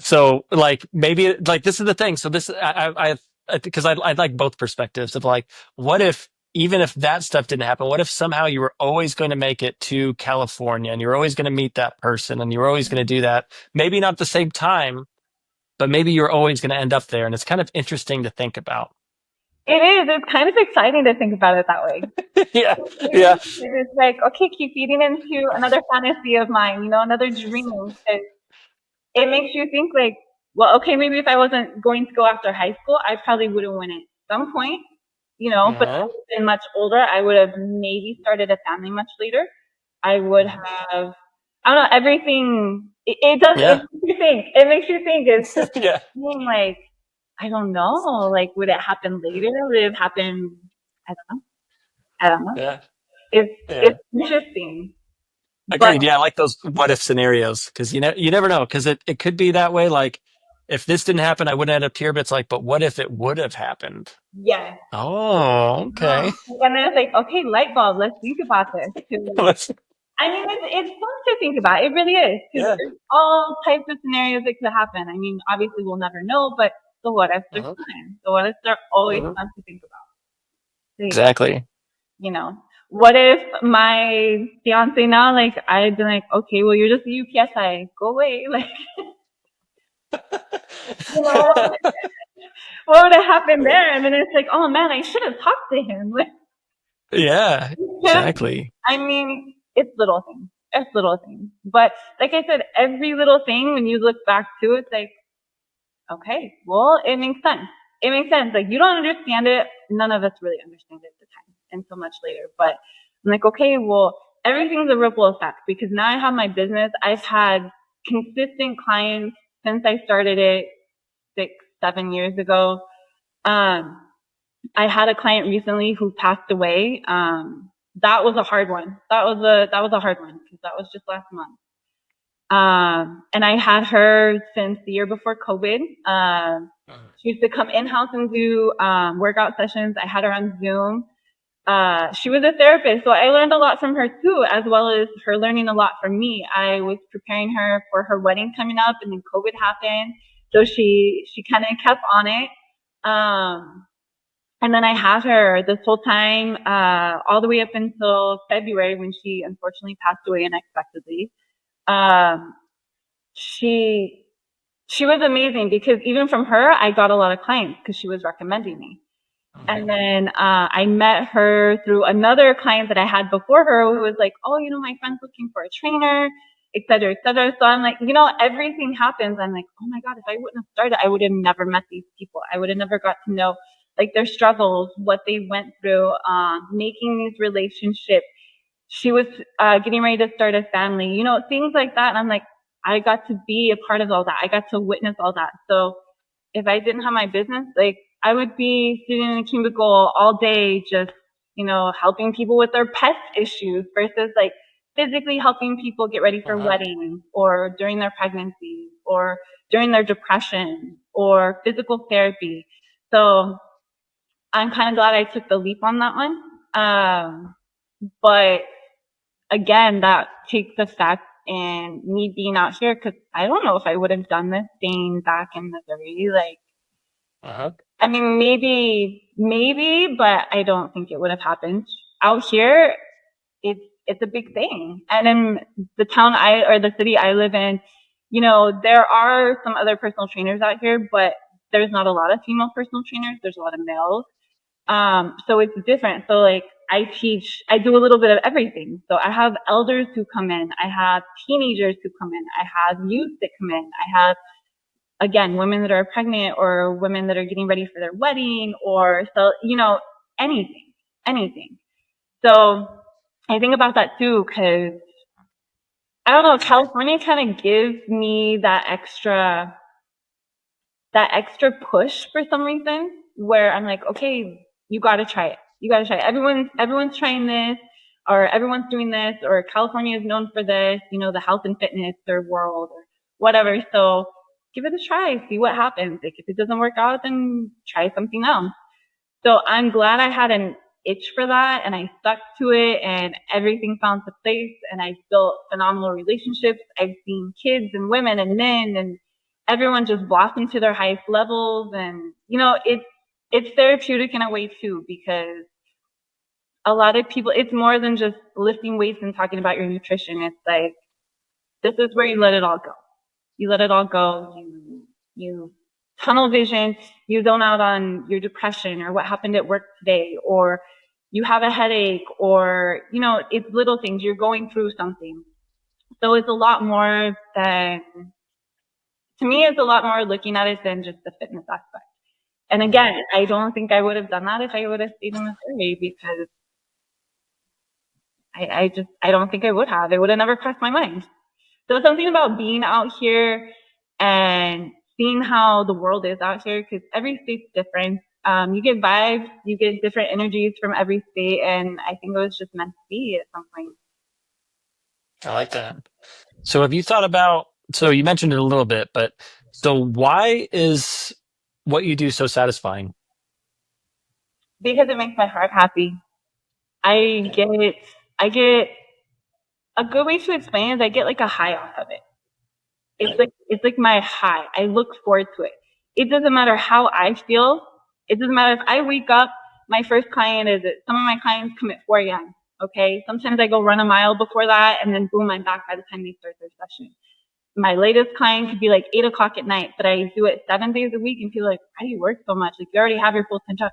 So like maybe like this is the thing. So this I because I like both perspectives of like what if even if that stuff didn't happen, what if somehow you were always going to make it to California and you're always going to meet that person and you're always going to do that? Maybe not at the same time, but maybe you're always going to end up there. And it's kind of interesting to think about. It is. It's kind of exciting to think about it that way. Yeah. It Yeah. is. It's like, okay, keep feeding into another fantasy of mine, another dream. 'Cause it makes you think like, well, okay, maybe if I wasn't going to go after high school, I probably would have went at some point, but I Uh-huh. would have been much older. I would have maybe started a family much later. I would have, I don't know, everything. It Yeah. makes you think. It makes you think. It's just Yeah. being like, I don't know. Like, would it happen later? Would it happen? I don't know. I don't know. Yeah. It's Yeah. interesting, but Agreed. Yeah. I like those what if scenarios because you never know because it could be that way. Like if this didn't happen, I wouldn't end up here. But it's like, but what if it would have happened? yes. Oh, okay. And then it's like, okay, light bulb. Let's think about this. 'Cause, Let's, I mean, it's fun to think about. It really is. Because yeah. there's all types of scenarios that could happen. I mean, obviously we'll never know, but the what ifs are Uh-huh. fun. The what ifs are always Uh-huh. fun to think about. Like, Exactly. you know, what if my fiance now, like, I'd be like, okay, well, you're just a UPSI. Go away. Like, you know, what would have happened there? And then it's like, oh man, I should have talked to him. Yeah, Like, exactly. I mean, it's little things. It's little things. But like I said, every little thing, when you look back to it, it's like, okay, well, it makes sense. It makes sense. Like, you don't understand it. None of us really understand it at the time and so much later. But I'm like, okay, well, everything's a ripple effect because now I have my business. I've had consistent clients since I started it 6, 7 years ago. Um, I had a client recently who passed away. That was a hard one. That was a hard one because that was just last month. And I had her since the year before COVID. She used to come in house and do workout sessions. I had her on Zoom. She was a therapist, so I learned a lot from her too, as well as her learning a lot from me. I was preparing her for her wedding coming up, and then COVID happened, so she kind of kept on it. Um, and then I had her this whole time, all the way up until February when she unfortunately passed away unexpectedly. Um, she, she was amazing because even from her, I got a lot of clients because she was recommending me. And then, I met her through another client that I had before her who was like, oh, my friend's looking for a trainer, et cetera, et cetera. So I'm like, everything happens. I'm like, oh my God, if I wouldn't have started, I would have never met these people. I would have never got to know like their struggles, what they went through, making these relationships. She was, getting ready to start a family, things like that. And I'm like, I got to be a part of all that. I got to witness all that. So if I didn't have my business, like I would be sitting in a cubicle all day just, helping people with their pest issues versus like physically helping people get ready for Uh-huh. weddings or during their pregnancies or during their depression or physical therapy. So I'm kind of glad I took the leap on that one. But again, that takes effect in me being out here because I don't know if I would have done this staying back in Missouri. Like, Uh-huh. I mean, maybe, but I don't think it would have happened. Out here, it's a big thing. And in the or the city I live in, there are some other personal trainers out here, but there's not a lot of female personal trainers. There's a lot of males. So it's different. So like I do a little bit of everything. So I have elders who come in. I have teenagers who come in. I have youth that come in. I have, again, women that are pregnant or women that are getting ready for their wedding or so, anything, anything. So I think about that too, cause I don't know, California kind of gives me that extra push for some reason where I'm like, okay, you got to try it. You got to try it. Everyone's trying this or everyone's doing this or California is known for this, the health and fitness or world or whatever. So give it a try. See what happens. Like if it doesn't work out, then try something else. So I'm glad I had an itch for that and I stuck to it and everything found its place and I built phenomenal relationships. I've seen kids and women and men and everyone just blossom to their highest levels and it's therapeutic in a way too because a lot of people, it's more than just lifting weights and talking about your nutrition. It's like, this is where you let it all go. You let it all go. You tunnel vision. You zone out on your depression or what happened at work today, or you have a headache, or, it's little things. You're going through something. So it's a lot more than, to me, it's a lot more looking at it than just the fitness aspect. And again, I don't think I would have done that if I would have stayed in Missouri, because I don't think I would have. It would have never crossed my mind. So something about being out here and seeing how the world is out here, because every state's different. You get vibes, you get different energies from every state, and I think it was just meant to be at some point. I like that. So have you thought about, so you mentioned it a little bit, but so why is what you do so satisfying? Because it makes my heart happy. I get I get a good way to explain it is I get like a high off of it. It's like my high. I look forward to it. It doesn't matter how I feel. It doesn't matter if I wake up. My first client is it. Some of my clients come at 4 a.m. Okay. Sometimes I go run a mile before that, and then boom, I'm back by the time they start their session. My latest client could be like 8 o'clock at night, but I do it 7 days a week, and people are like, why do you work so much? Like, you already have your full-time job.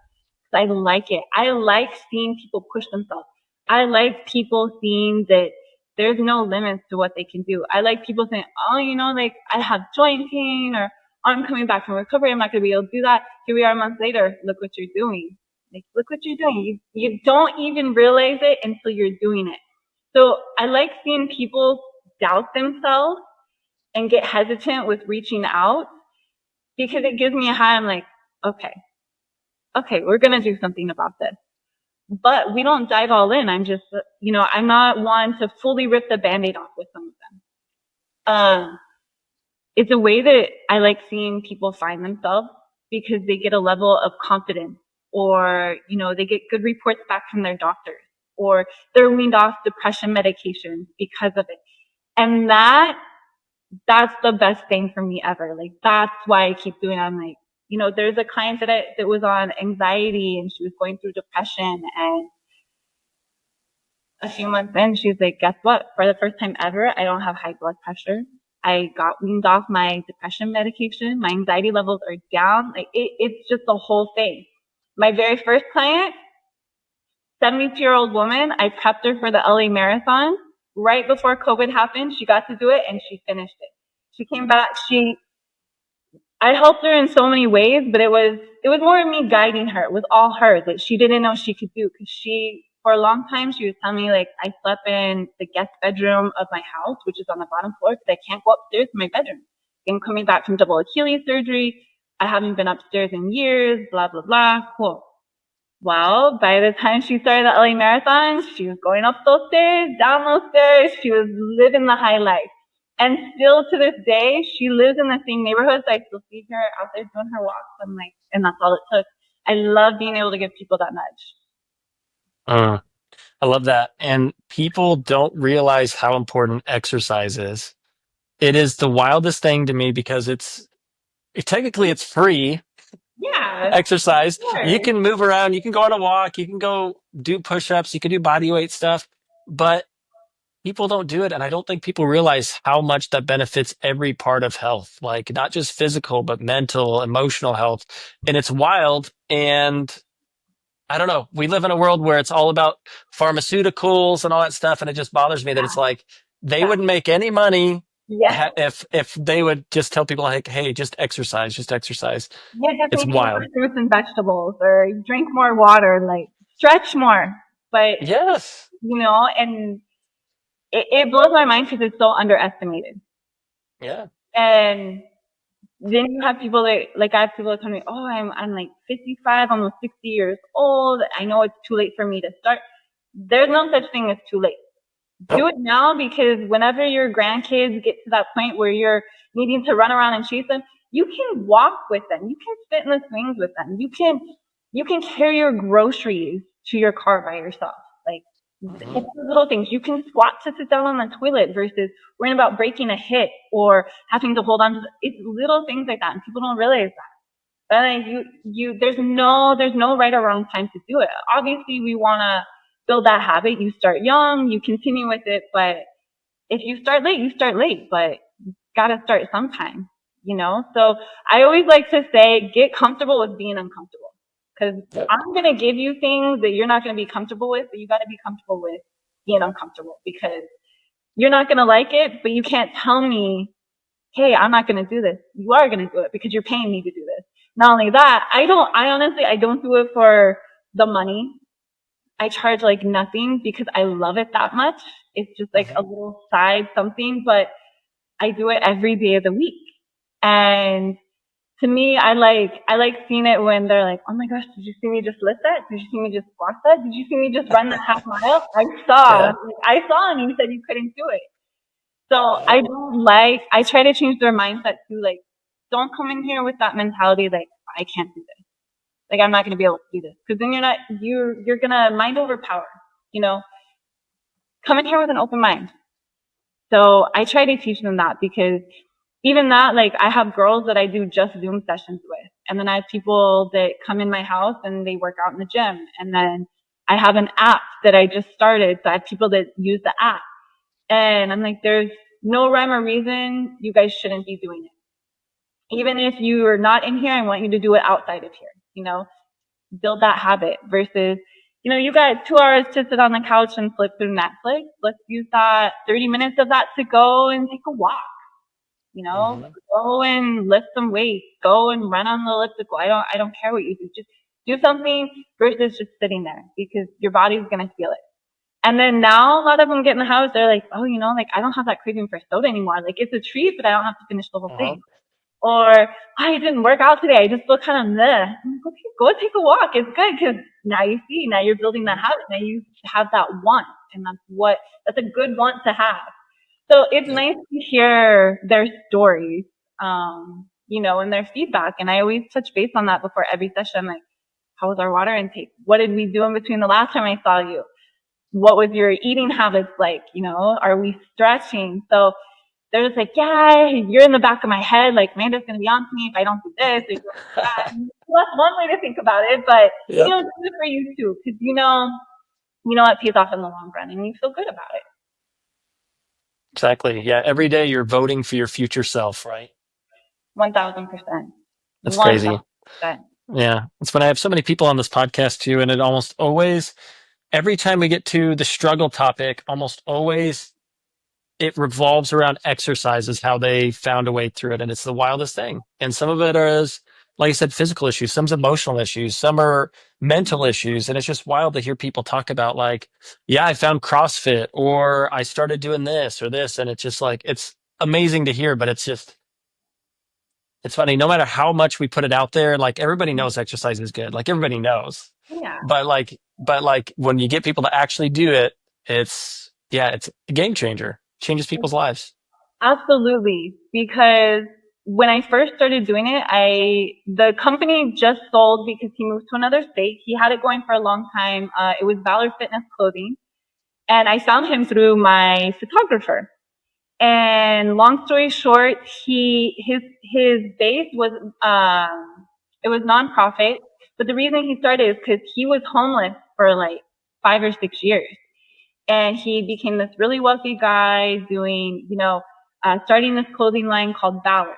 Because I like it. I like seeing people push themselves. I like people seeing that there's no limits to what they can do. I like people saying, oh, like I have joint pain, or I'm coming back from recovery. I'm not going to be able to do that. Here we are a month later. Look what you're doing. Like, look what you're doing. You don't even realize it until you're doing it. So I like seeing people doubt themselves and get hesitant with reaching out, because it gives me a high. I'm like, okay, we're going to do something about this. But we don't dive all in. I'm just, I'm not one to fully rip the Band-Aid off with some of them. It's a way that I like seeing people find themselves, because they get a level of confidence, or, they get good reports back from their doctors, or they're weaned off depression medication because of it. And that's the best thing for me ever. Like, that's why I keep doing it. I'm like, there's a client that was on anxiety, and she was going through depression, and a few months in, she's like, guess what? For the first time ever, I don't have high blood pressure. I got weaned off my depression medication. My anxiety levels are down. Like, it's just the whole thing. My very first client, 72-year-old woman, I prepped her for the LA Marathon. Right before COVID happened, she got to do it, and she finished it. She came back. I helped her in so many ways, but it was more of me guiding her. It was all her that she didn't know she could do, because for a long time, she was telling me, like, I slept in the guest bedroom of my house, which is on the bottom floor, because I can't go upstairs to my bedroom. I'm coming back from double Achilles surgery. I haven't been upstairs in years, blah, blah, blah. Cool. Well, by the time she started the LA Marathon, she was going up those stairs, down those stairs. She was living the high life. And still to this day, she lives in the same neighborhood, so I still see her out there doing her walks. I'm like, and that's all it took. I love being able to give people that nudge. Uh, I love that. And people don't realize how important exercise is. It is the wildest thing to me because technically it's free Yeah, exercise. You sure. can move around, you can go on a walk, you can go do push-ups, you can do body weight stuff, but people don't do it. And I don't think people realize how much that benefits every part of health, like not just physical, but mental, emotional health. And it's wild. And I don't know. We live in a world where it's all about pharmaceuticals and all that stuff, and it just bothers me that it's like they Yeah. wouldn't make any money Yes. if they would just tell people like, "Hey, just exercise, just exercise." Yeah, just It's make more wild. fruits and vegetables, or drink more water, like stretch more. But, Yes. and it blows my mind because it's so underestimated. Yeah. And then you have people I have people that tell me, oh, I'm like 55, almost 60 years old. I know it's too late for me to start. There's no such thing as too late. Do Nope. it now, because whenever your grandkids get to that point where you're needing to run around and chase them, you can walk with them. You can sit in the swings with them. You can carry your groceries to your car by yourself. Like, it's Mhm. the little things. You can squat to sit down on the toilet versus worrying about breaking a hip or having to hold on to it's little things like that, and people don't realize that. There's no right or wrong time to do it. Obviously, we want to build that habit. You start young, you continue with it, but if you start late, you start late, but you gotta start sometime, you know? So I always like to say, get comfortable with being uncomfortable. Cause Yep. I'm gonna give you things that you're not gonna be comfortable with, but you gotta be comfortable with being uncomfortable because you're not gonna like it, but you can't tell me, hey, I'm not gonna do this. You are gonna do it because you're paying me to do this. Not only that, I honestly, I don't do it for the money. I charge like nothing because I love it that much. It's just like a little side something, but I do it every day of the week. And to me, I like seeing it when they're like, oh my gosh, did you see me just lift that? Did you see me just squat that? Did you see me just run that half mile? Yeah. I saw, and you said you couldn't do it. So I try to change their mindset to like, don't come in here with that mentality like, I can't do this. Like, I'm not going to be able to do this. Cause then you're going to mind overpower, you know, come in here with an open mind. So I try to teach them that because even that, like I have girls that I do just Zoom sessions with. And then I have people that come in my house and they work out in the gym. And then I have an app that I just started. So I have people that use the app. And I'm like, there's no rhyme or reason you guys shouldn't be doing it. Even if you are not in here, I want you to do it outside of here, you know, build that habit versus, you know, you got 2 hours to sit on the couch and flip through Netflix. Let's use that 30 minutes of that to go and take a walk, you know, Mm-hmm. go and lift some weights, go and run on the elliptical. I don't care what you do. Just do something versus just sitting there because your body's going to feel it. And then now a lot of them get in the house. They're like, oh, you know, like I don't have that craving for soda anymore. Like it's a treat, but I don't have to finish the whole Uh-huh. thing. Or I didn't work out today. I just feel kind of meh. I'm like, okay, go take a walk. It's good because now you see, now you're building that habit. Now you have that want, and that's a good want to have. So it's Yep. nice to hear their stories, you know, and their feedback. And I always touch base on that before every session. I'm like, how was our water intake? What did we do in between the last time I saw you? What was your eating habits like? You know, are we stretching? So they're just like, yeah, you're in the back of my head. Like, Amanda's going to be on to me if I don't do this or do that. Well, that's one way to think about it, but you Yep. know, do it for you too, because you know it pays off in the long run, and you feel good about it. Exactly. Yeah. Every day you're voting for your future self, right? 1,000%. That's crazy. 1,000%. Yeah. It's when I have so many people on this podcast too, and it almost always, every time we get to the struggle topic, almost always it revolves around exercises, how they found a way through it. And it's the wildest thing. And some of it is, like I said, physical issues, some's emotional issues, some are mental issues. And it's just wild to hear people talk about like, yeah, I found CrossFit or I started doing this or this. And it's just like, it's amazing to hear, but it's just, it's funny. No matter how much we put it out there, like everybody knows exercise is good. Like everybody knows, Yeah, but when you get people to actually do it, yeah, it's a game changer, changes people's lives. absolutely. Because when I first started doing it, the company just sold because he moved to another state. He had it going for a long time. It was Valor Fitness Clothing. And I found him through my photographer. And long story short, his base was it was nonprofit, but the reason he started is because he was homeless for like 5 or 6 years, and he became this really wealthy guy doing, you know, starting this clothing line called Valor.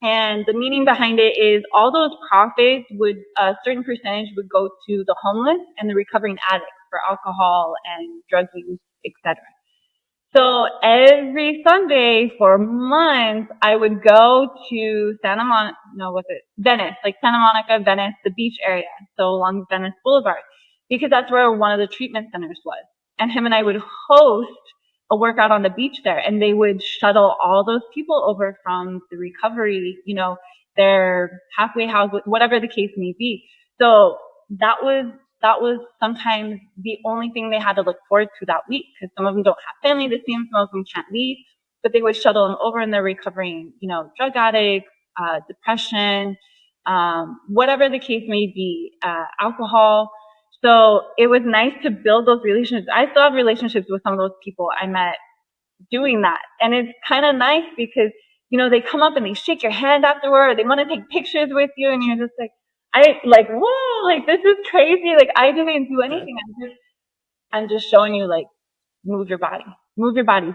And the meaning behind it is all those profits would a certain percentage would go to the homeless and the recovering addicts for alcohol and drug use, etc. So every Sunday for months, I would go to Santa Monica, no, was it Venice, like Santa Monica, Venice, the beach area, so along Venice Boulevard, because that's where one of the treatment centers was. And him and I would host a workout on the beach there, and they would shuttle all those people over from the recovery, you know, their halfway house, whatever the case may be. So that was sometimes the only thing they had to look forward to that week because some of them don't have family to see them, some of them can't leave, but they would shuttle them over and they're recovering, you know, drug addicts, depression, whatever the case may be, alcohol. So it was nice to build those relationships. I still have relationships with some of those people I met doing that. And it's kind of nice because, you know, they come up and they shake your hand afterward. They want to take pictures with you. And you're just like, whoa, like, this is crazy. Like, I didn't do Right. anything. and just showing you like, move your body,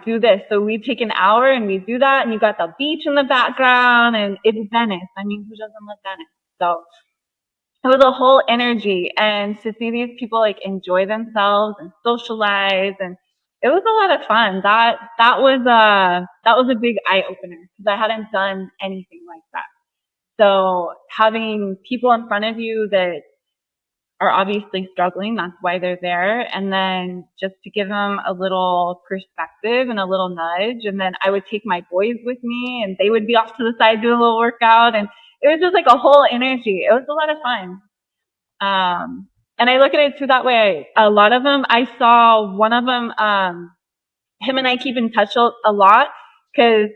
do this. So we take an hour and we do that, and you got the beach in the background, and it's Venice. I mean, who doesn't love Venice? So it was a whole energy, and to see these people like enjoy themselves and socialize, and it was a lot of fun. That was a big eye opener because I hadn't done anything like that. So having people in front of you that are obviously struggling, that's why they're there, and then just to give them a little perspective and a little nudge, and then I would take my boys with me, and they would be off to the side doing a little workout, and it was just like a whole energy. It was a lot of fun. And I look at it too that way. A lot of them, I saw one of them, him and I keep in touch a lot because,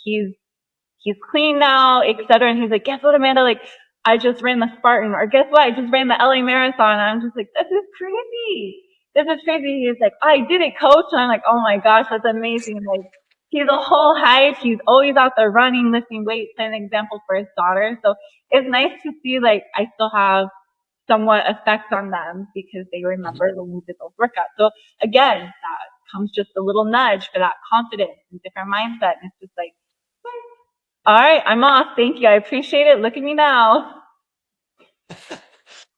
he's clean now, etc. And he's like, guess what, Amanda? Like, I just ran the Spartan, or guess what? I just ran the LA Marathon. And I'm just like, this is crazy. This is crazy. He's like, I did it, coach. And I'm like, oh my gosh, that's amazing. Like, he's a whole hype. He's always out there running, lifting weights, and an example for his daughter. So it's nice to see, like, I still have somewhat effect on them because they remember when we did those workouts. So again, that comes just a little nudge for that confidence and different mindset. And it's just like, all right, I'm off. Thank you. I appreciate it. Look at me now.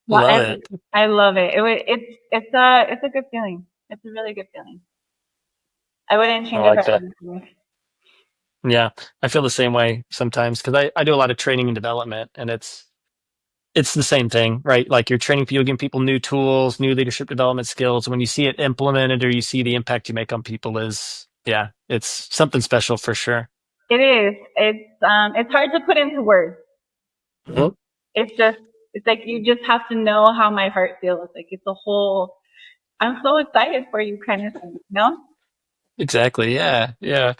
Well, Love it. I love it. It's a good feeling. It's a really good feeling. I wouldn't I change it like for that. anything. Yeah, I feel the same way sometimes because I do a lot of training and development, and it's the same thing, right? Like you're training people, giving people new tools, new leadership development skills. When you see it implemented or you see the impact you make on people is, yeah, it's something special for sure. It is. It's hard to put into words. Mhm. It's just, it's like you just have to know how my heart feels. Like it's a whole, I'm so excited for you kind of thing, you know? Exactly. Yeah. Yeah.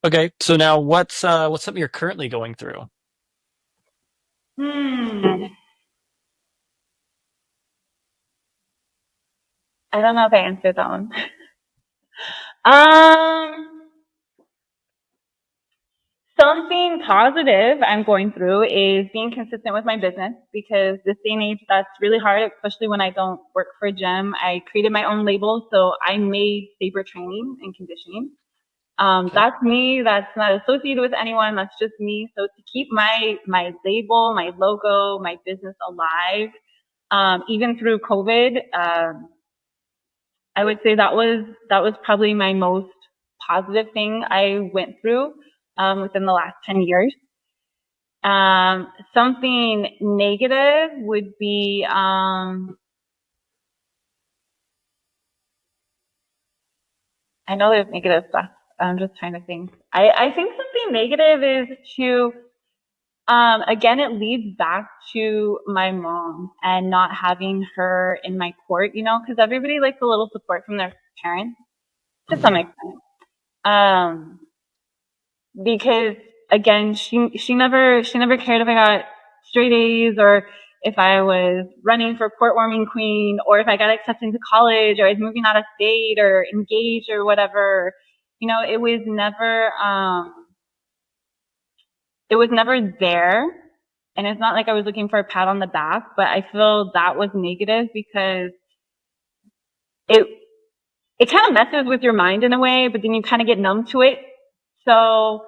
Okay. So now what's something you're currently going through? Hmm. I don't know if I answered that one. Um, Something positive I'm going through is being consistent with my business because this day and age, that's really hard, especially when I don't work for a gym. I created my own label, so I made Saber Training and Conditioning. Okay. That's me. That's not associated with anyone. That's just me. So to keep my label, my logo, my business alive, even through COVID, I would say that was probably my most positive thing I went through within the last 10 years. Something negative would be I know there's negative stuff. I'm just trying to think. I think something negative is to again, it leads back to my mom and not having her in my court, you know, because everybody likes a little support from their parents to some Mhm. extent. Um, because again, she never cared if I got straight A's or if I was running for court warming queen or if I got accepted into college or I was moving out of state or engaged or whatever. You know, it was never there. And it's not like I was looking for a pat on the back, but I feel that was negative because it it kind of messes with your mind in a way, but then you kind of get numb to it. So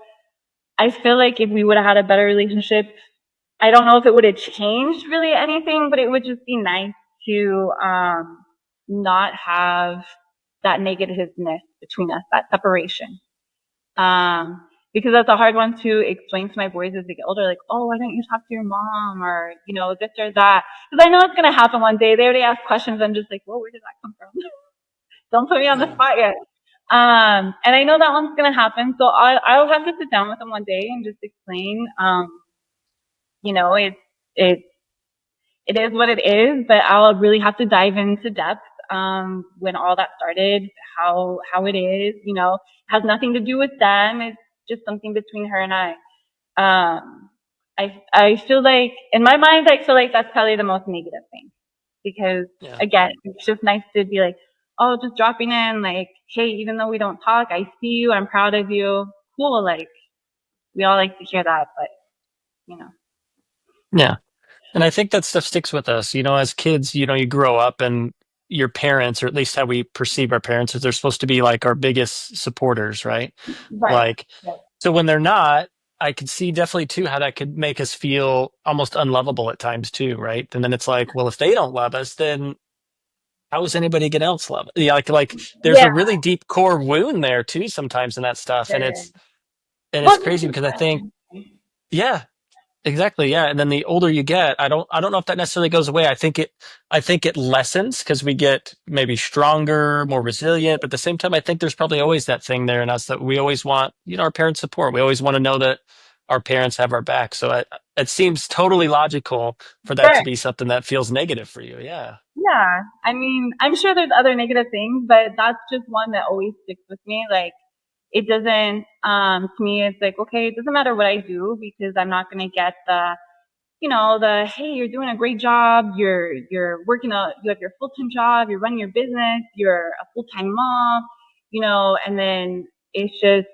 I feel like if we would have had a better relationship, I don't know if it would have changed really anything, but it would just be nice to not have that negativeness between us, that separation. Because that's a hard one to explain to my boys as they get older, like, oh, why don't you talk to your mom or, you know, this or that. Because I know it's going to happen one day. They already ask questions. I'm just like, well, where did that come from? Don't put me on the Yeah. spot yet. And I know that one's going to happen. So I'll have to sit down with them one day and just explain, you know, it, it is what it is, but I'll really have to dive into depth, when all that started, how it is, you know, has nothing to do with them. It's just something between her and I. Um, I feel like, in my mind, I feel like that's probably the most negative thing because Yeah. again, it's just nice to be like, oh, just dropping in, like, hey, even though we don't talk, I see you, I'm proud of you. Cool. Like, we all like to hear that, but you know, Yeah. And I think that stuff sticks with us. You know, as kids, you know, you grow up and your parents, or at least how we perceive our parents, is they're supposed to be like our biggest supporters, right? Right. Like, Right. so when they're not, I could see definitely too how that could make us feel almost unlovable at times too, right? And then it's like, well, if they don't love us, then how is anybody get else love? Yeah, like there's Yeah. a really deep core wound there too sometimes in that stuff, and There is. it's Well, crazy because I think, yeah, exactly. Yeah. And then the older you get, I don't know if that necessarily goes away. I think it lessens because we get maybe stronger, more resilient. But at the same time, I think there's probably always that thing there in us that we always want, our parents' support. We always want to know that our parents have our back. So it seems totally logical for that sure. to be something that feels negative for you. Yeah. Yeah. I mean, I'm sure there's other negative things, but that's just one that always sticks with me. Like, it doesn't, to me, it's like, okay, it doesn't matter what I do because I'm not going to get hey, you're doing a great job. You're working you have your full-time job. You're running your business. You're a full-time mom, and then it's just,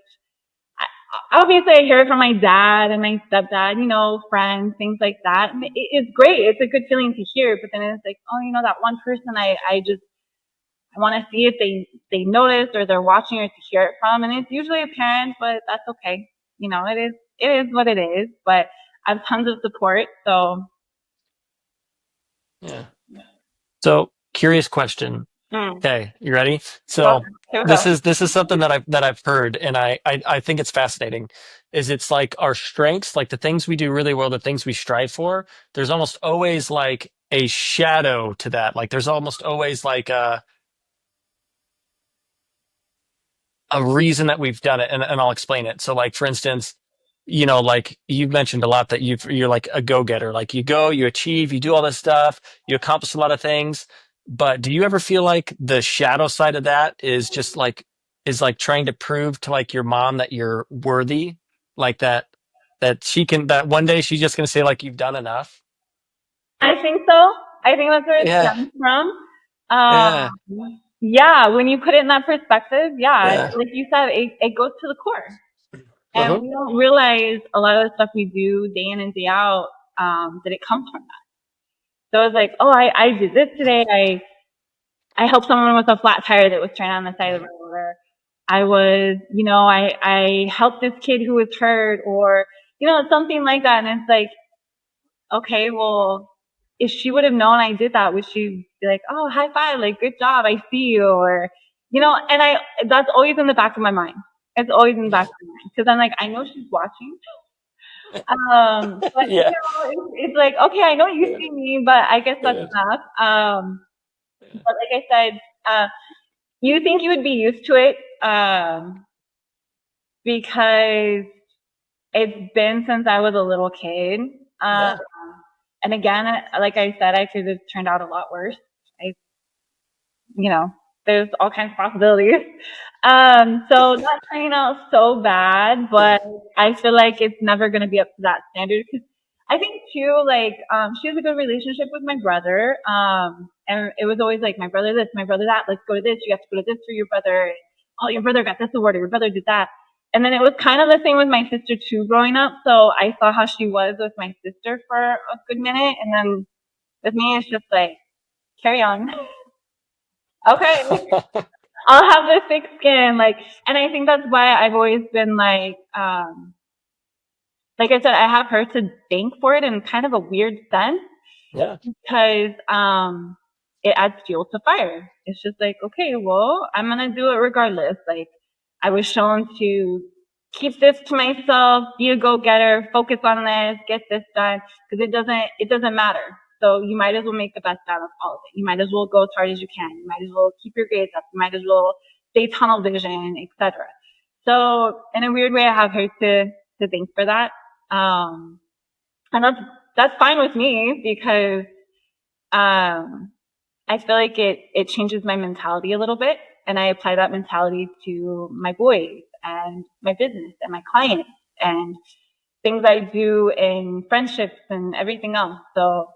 obviously I hear it from my dad and my stepdad, friends, things like that. And it's great. It's a good feeling to hear, but then it's like, oh, that one person I want to see if they notice or they're watching or to hear it from. And it's usually a parent, but that's okay. It is what it is, but I have tons of support. So, Yeah. So curious question. mm, Okay, you ready? well, So here we go. this is something that I've heard, and I think it's fascinating. Is it's like our strengths, like the things we do really well, the things we strive for. There's almost always like a shadow to that. Like there's almost always like a reason that we've done it, and I'll explain it. So like for instance, like you've mentioned a lot that you're like a go-getter. Like you go, you achieve, you do all this stuff, you accomplish a lot of things. But do you ever feel like the shadow side of that is like trying to prove to like your mom that you're worthy? Like that one day she's just gonna say like you've done enough? I think so. I think that's where it Yeah, stems from. Um, yeah, yeah, when you put it in that perspective, yeah, yeah. like you said, it goes to the core. And Uh-huh. we don't realize a lot of the stuff we do day in and day out, that it comes from that. So it's like, oh, I did this today. I helped someone with a flat tire that was trying on the side of the road. Or I was, I helped this kid who was hurt, or, something like that. And it's like, okay, well, if she would have known I did that, would she be like, oh, high five, like, good job, I see you, or, and that's always in the back of my mind. It's always in the back of my mind. Cause I'm like, I know she's watching. But, Yeah, it's like, okay, I know you yeah, see me, but I guess that's yeah, enough. yeah, But like I said, you think you would be used to it, because it's been since I was a little kid. Um, yeah, and again, like I said, I could have turned out a lot worse. I, you know, there's all kinds of possibilities. So not turning out so bad, but I feel like it's never going to be up to that standard. Cause I think too, like, she has a good relationship with my brother. And it was always like, my brother this, my brother that, let's go to this. You have to go to this for your brother. Oh, your brother got this award or your brother did that. And then it was kind of the same with my sister too growing up. So I saw how she was with my sister for a good minute. And then with me, it's just like, carry on. Okay. I'll have the thick skin. Like, and I think that's why I've always been like I said, I have her to thank for it in kind of a weird sense yeah, because, it adds fuel to fire. It's just like, okay, well, I'm going to do it regardless. Like, I was shown to keep this to myself, be a go-getter, focus on this, get this done, because it doesn't matter. So you might as well make the best out of all of it. You might as well go as hard as you can. You might as well keep your grades up. You might as well stay tunnel vision, etc. So in a weird way, I have her to thank for that. And that's fine with me because, um, I feel like it changes my mentality a little bit, and I apply that mentality to my boys and my business and my clients and things I do in friendships and everything else. So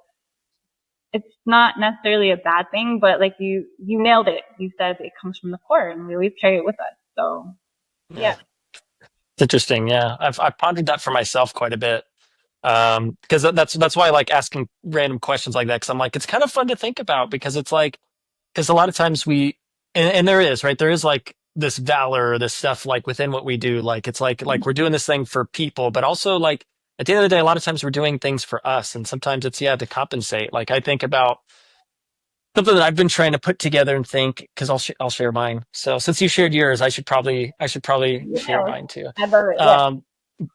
it's not necessarily a bad thing, but like you nailed it. You said it comes from the core, and we always carry it with us. So yeah. yeah. It's interesting. Yeah, I've pondered that for myself quite a bit. Because that's why I like asking random questions like that. Because I'm like, it's kind of fun to think about because it's like because a lot of times and there is, right? There is like this valor or this stuff like within what we do. Like it's like we're doing this thing for people, but also like at the end of the day, a lot of times we're doing things for us. And sometimes it's, yeah, to compensate. Like I think about something that I've been trying to put together and think, because I'll share mine. So since you shared yours, I should probably share Yes, mine too. I love it. Yes. Um,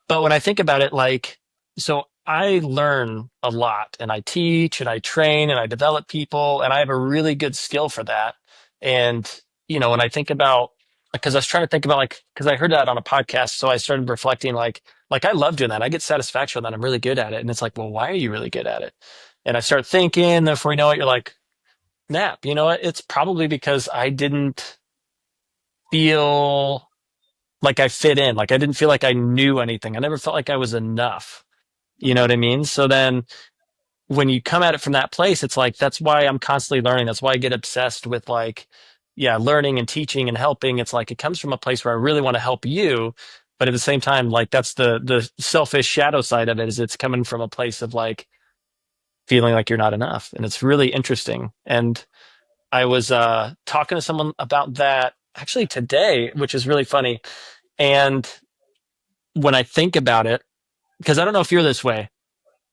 but when I think about it, like, so I learn a lot and I teach and I train and I develop people and I have a really good skill for that. And, when I think about, because I was trying to think about like, because I heard that on a podcast. So I started reflecting like I love doing that. I get satisfaction that I'm really good at it. And it's like, well, why are you really good at it? And I start thinking, before you know it, you're like, nap, you know what? It's probably because I didn't feel like I fit in. Like I didn't feel like I knew anything. I never felt like I was enough. You know what I mean? So then when you come at it from that place, it's like, that's why I'm constantly learning. That's why I get obsessed with like, yeah, learning and teaching and helping. It's like, it comes from a place where I really want to help you. But at the same time, like that's the selfish shadow side of it, is it's coming from a place of like feeling like you're not enough. And it's really interesting. And I was talking to someone about that actually today, which is really funny. And when I think about it, because I don't know if you're this way.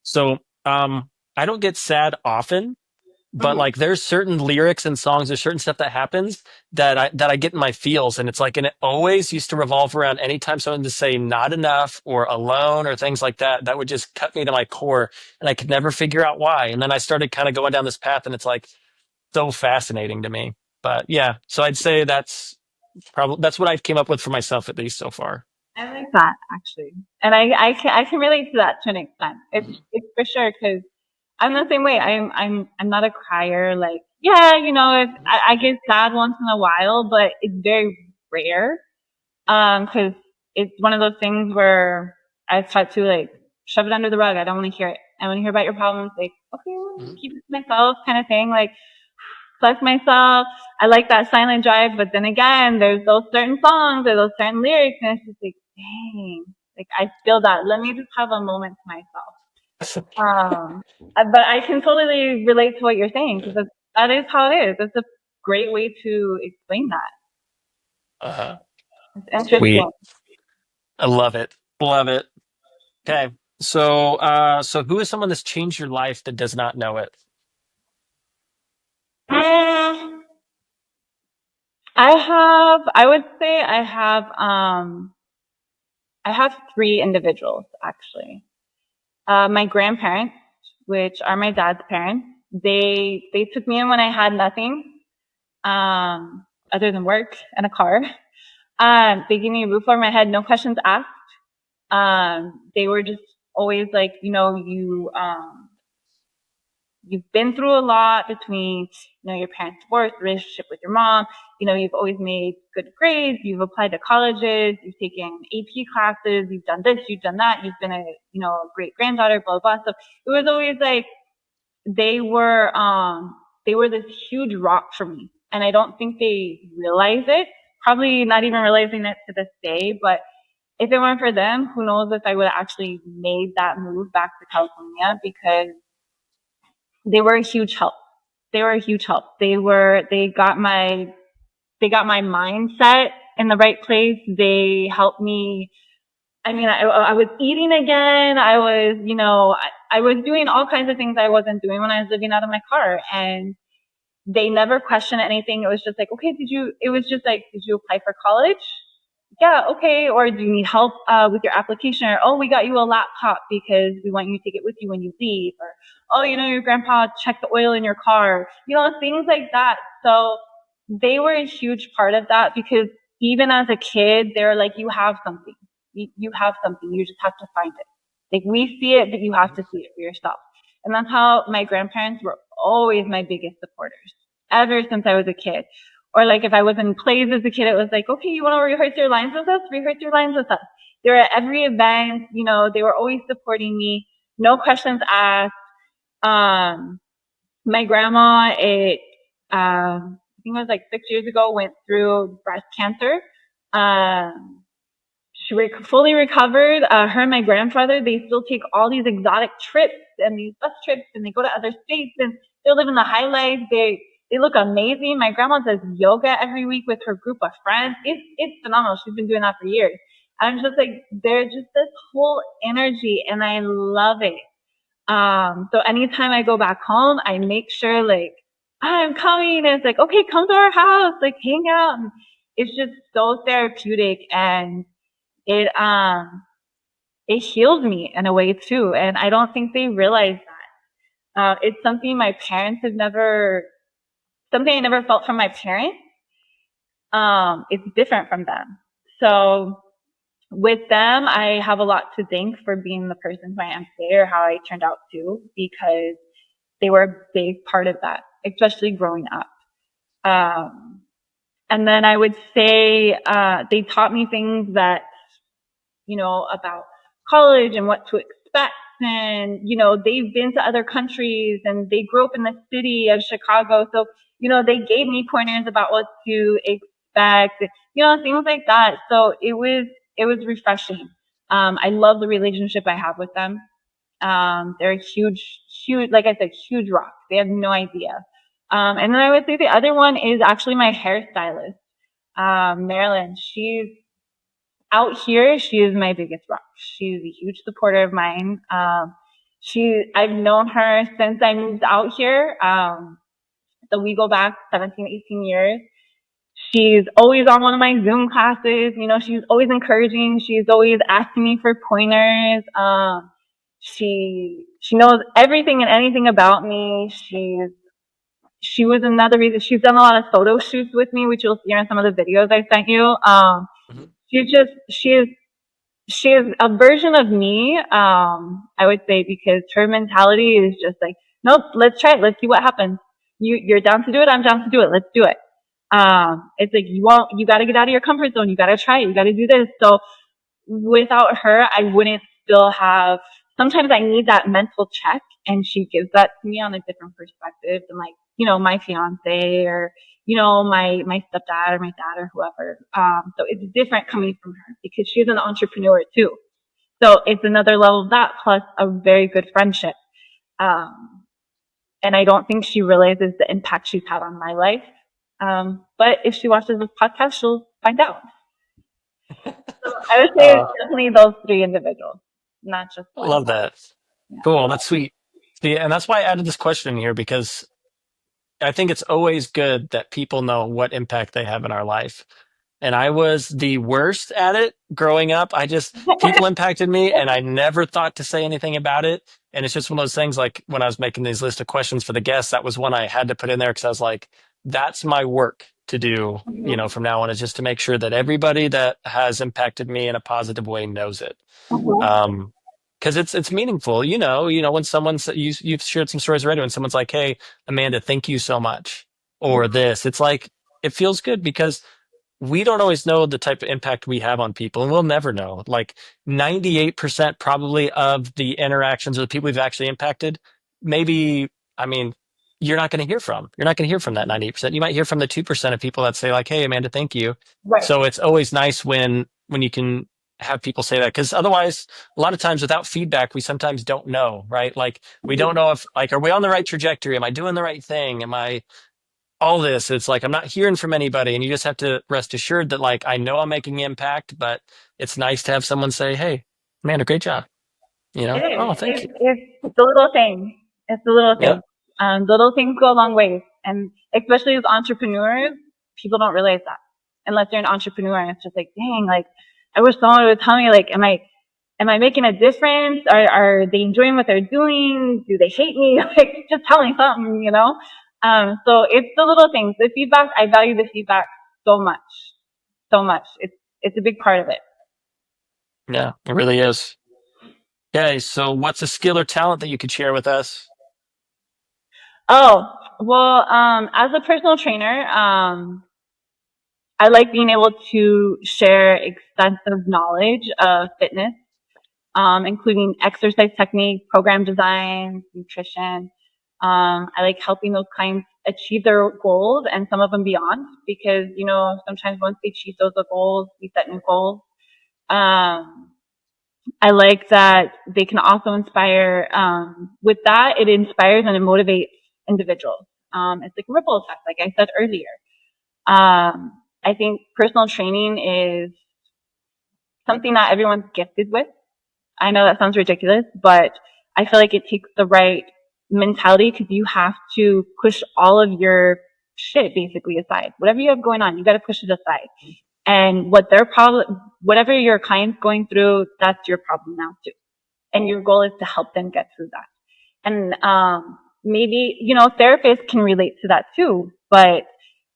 So I don't get sad often, but Mhm. like there's certain lyrics and songs, there's certain stuff that happens that I get in my feels. And it's like, and it always used to revolve around anytime someone to say not enough or alone or things like that, that would just cut me to my core. And I could never figure out why. And then I started kind of going down this path and it's like so fascinating to me. But yeah, so I'd say that's what I've came up with for myself, at least so far. I like that actually, and I can relate to that to an extent. It's for sure because I'm the same way. I'm not a crier. Like yeah, if, I get sad once in a while, but it's very rare. Because it's one of those things where I try to like shove it under the rug. I don't want to hear it. I want to hear about your problems. Like okay, well, Mhm. keep it to myself, kind of thing. Like plus myself. I like that silent drive, but then again, there's those certain songs or those certain lyrics, and it's just like, dang, like I feel that. Let me just have a moment to myself. Um, but I can totally relate to what you're saying because that is how it is. It's a great way to explain that. Uh-huh. It's interesting. Sweet. I love it. Love it. Okay. So who is someone that's changed your life that does not know it? Mm, I would say I have three individuals actually. My grandparents, which are my dad's parents, they took me in when I had nothing, other than work and a car. They gave me a roof over my head, no questions asked. They were just always like, you've been through a lot between, your parents' divorce, relationship with your mom. You've always made good grades. You've applied to colleges. You've taken AP classes. You've done this. You've done that. You've been a great granddaughter, blah, blah, blah. So it was always like they were, they were this huge rock for me. And I don't think they realize it. Probably not even realizing it to this day. But if it weren't for them, who knows if I would have actually made that move back to California because they were a huge help. They were a huge help. They got my mindset in the right place. They helped me. I mean, I was eating again. I was doing all kinds of things I wasn't doing when I was living out of my car. And they never questioned anything. It was just like, okay, it was just like, did you apply for college? Yeah, okay. Or do you need help with your application? Or, oh, we got you a laptop because we want you to take it with you when you leave. Or, oh, your grandpa checked the oil in your car. Things like that. So they were a huge part of that because even as a kid, they're like, you have something. You have something. You just have to find it. Like we see it, but you have to see it for yourself. And that's how my grandparents were always my biggest supporters ever since I was a kid. Or like if I was in plays as a kid, it was like, okay, you want to rehearse your lines with us? Rehearse your lines with us. They were at every event, they were always supporting me. No questions asked. Um, my grandma, I think it was like 6 years ago, went through breast cancer. Um, she fully recovered. Her and my grandfather, they still take all these exotic trips and these bus trips and they go to other states and they're living the high life. they look amazing. My grandma does yoga every week with her group of friends. It's phenomenal. She's been doing that for years. I'm just like, there's just this whole energy and I love it. So anytime I go back home, I make sure like, I'm coming. And it's like, okay, come to our house, like hang out. And it's just so therapeutic and it heals me in a way too. And I don't think they realize that. It's something my parents have never, something I never felt from my parents. It's different from them. So with them, I have a lot to thank for being the person who I am today or how I turned out too, because they were a big part of that, especially growing up. And then I would say, they taught me things that, about college and what to expect. And, they've been to other countries and they grew up in the city of Chicago. So, they gave me pointers about what to expect, things like that. So it was refreshing. I love the relationship I have with them. They're a huge, like I said, huge rock. They have no idea. And then I would say the other one is actually my hairstylist, Marilyn. She's out here. She is my biggest rock. She's a huge supporter of mine. I've known her since I moved out here. So we go back 17, 18 years. She's always on one of my Zoom classes. She's always encouraging. She's always asking me for pointers. She knows everything and anything about me. She was another reason. She's done a lot of photo shoots with me, which you'll see in some of the videos I sent you. Mhm. She is a version of me. I would say because her mentality is just like, nope, let's try it. Let's see what happens. You're down to do it. I'm down to do it. Let's do it. It's like you got to get out of your comfort zone. You got to try it. You got to do this. So without her, I wouldn't still have, sometimes I need that mental check and she gives that to me on a different perspective than like, my fiance or, my stepdad or my dad or whoever. So it's different coming from her because she's an entrepreneur too. So it's another level of that plus a very good friendship. And I don't think she realizes the impact she's had on my life. But if she watches this podcast, she'll find out. So I would say it's Uh, definitely those three individuals, not just I one. love that. Yeah. Cool. That's sweet. See, and that's why I added this question in here because I think it's always good that people know what impact they have in our life. And I was the worst at it growing up. People impacted me and I never thought to say anything about it. And it's just one of those things like when I was making these list of questions for the guests, that was one I had to put in there because I was like, that's my work to do, from now on is just to make sure that everybody that has impacted me in a positive way knows it. Um, because it's meaningful, when you've shared some stories already when someone's like, "Hey, Amanda, thank you so much," or this, it's like it feels good because we don't always know the type of impact we have on people, and we'll never know. Like 98% probably of the interactions with the people we've actually impacted, maybe, I mean, you're not going to hear from. You're not going to hear from that 98%. You might hear from the 2% of people that say like, "Hey, Amanda, thank you." Right. So it's always nice when you can have people say that because otherwise, a lot of times without feedback, we sometimes don't know, right? Like we don't know if like, are we on the right trajectory? Am I doing the right thing? Am I all this? It's like I'm not hearing from anybody, and you just have to rest assured that like I know I'm making impact, but it's nice to have someone say, "Hey, Amanda, great job." It is. Oh, thank you. It's the little things. It's the little Yep. things. The little things go a long way. And especially as entrepreneurs, people don't realize that unless they're an entrepreneur. And it's just like, dang, like, I wish someone would tell me, like, am I making a difference? Are they enjoying what they're doing? Do they hate me? Like, just tell me something, So it's the little things. The feedback, I value the feedback so much. So much. It's a big part of it. Yeah, it really is. Okay, so what's a skill or talent that you could share with us? Oh, well, as a personal trainer, I like being able to share extensive knowledge of fitness, including exercise technique, program design, nutrition. I like helping those clients achieve their goals and some of them beyond because, sometimes once they achieve those goals, we set new goals. Um, I like that they can also inspire, with that, it inspires and it motivates individuals. It's like a ripple effect, like I said earlier. I think personal training is something that everyone's gifted with. I know that sounds ridiculous, but I feel like it takes the right mentality because you have to push all of your shit basically aside. Whatever you have going on, you got to push it aside. And whatever your client's going through, that's your problem now too. And your goal is to help them get through that. And maybe, therapists can relate to that too. But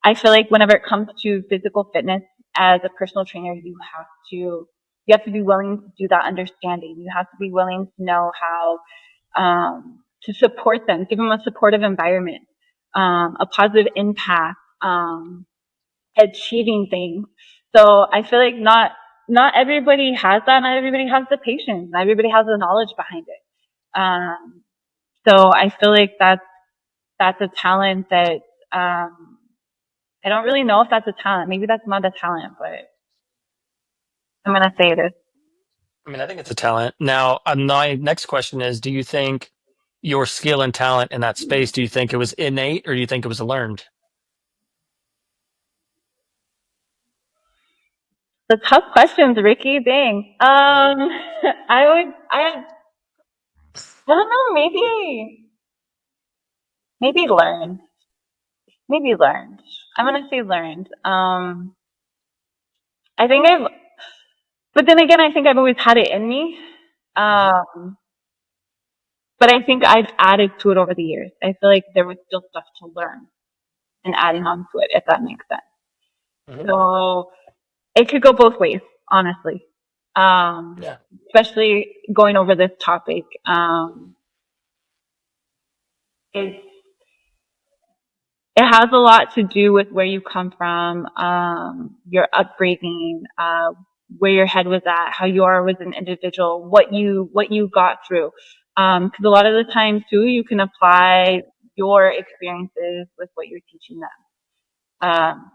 I feel like whenever it comes to physical fitness as a personal trainer, you have to be willing to do that understanding. You have to be willing to know how to support them, give them a supportive environment, a positive impact, achieving things. So I feel like not everybody has that. Not everybody has the patience. Not everybody has the knowledge behind it. So I feel like that's a talent that I don't really know if that's a talent. Maybe that's not a talent, but I'm gonna say it is. I mean, I think it's a talent. Now, my next question is, do you think your skill and talent in that space, do you think it was innate or do you think it was learned? The tough questions, Ricky. Dang. I don't know. Maybe learned. Maybe learned. I'm gonna say learned. I think but then again, I think I've always had it in me. Um, but I think I've added to it over the years. I feel like there was still stuff to learn and adding on to it, if that makes sense. Mhm. So it could go both ways, honestly. Yeah. Especially going over this topic. It's It has a lot to do with where you come from, your upbringing, where your head was at, how you are as an individual, what you got through. Cause a lot of the time too, you can apply your experiences with what you're teaching them.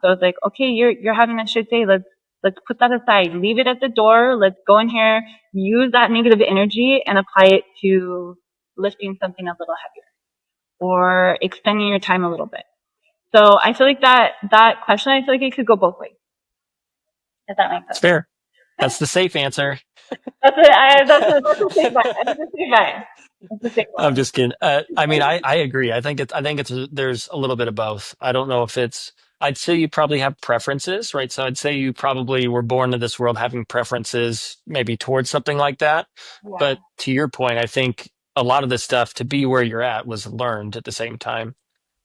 So it's like, okay, you're having a shit day. Let's put that aside. Leave it at the door. Let's go in here, use that negative energy and apply it to lifting something a little heavier or extending your time a little bit. So I feel like that question, I feel like it could go both ways, if that makes It's sense. fair. That's the safe answer. That's a safe bet. That's a safe bet. That's a safe I'm one. just kidding. I mean, I agree. I think there's a little bit of both. I don't know if I'd say you probably have preferences, right? So I'd say you probably were born into this world having preferences maybe towards something like that. Yeah. But to your point, I think a lot of this stuff to be where you're at was learned at the same time.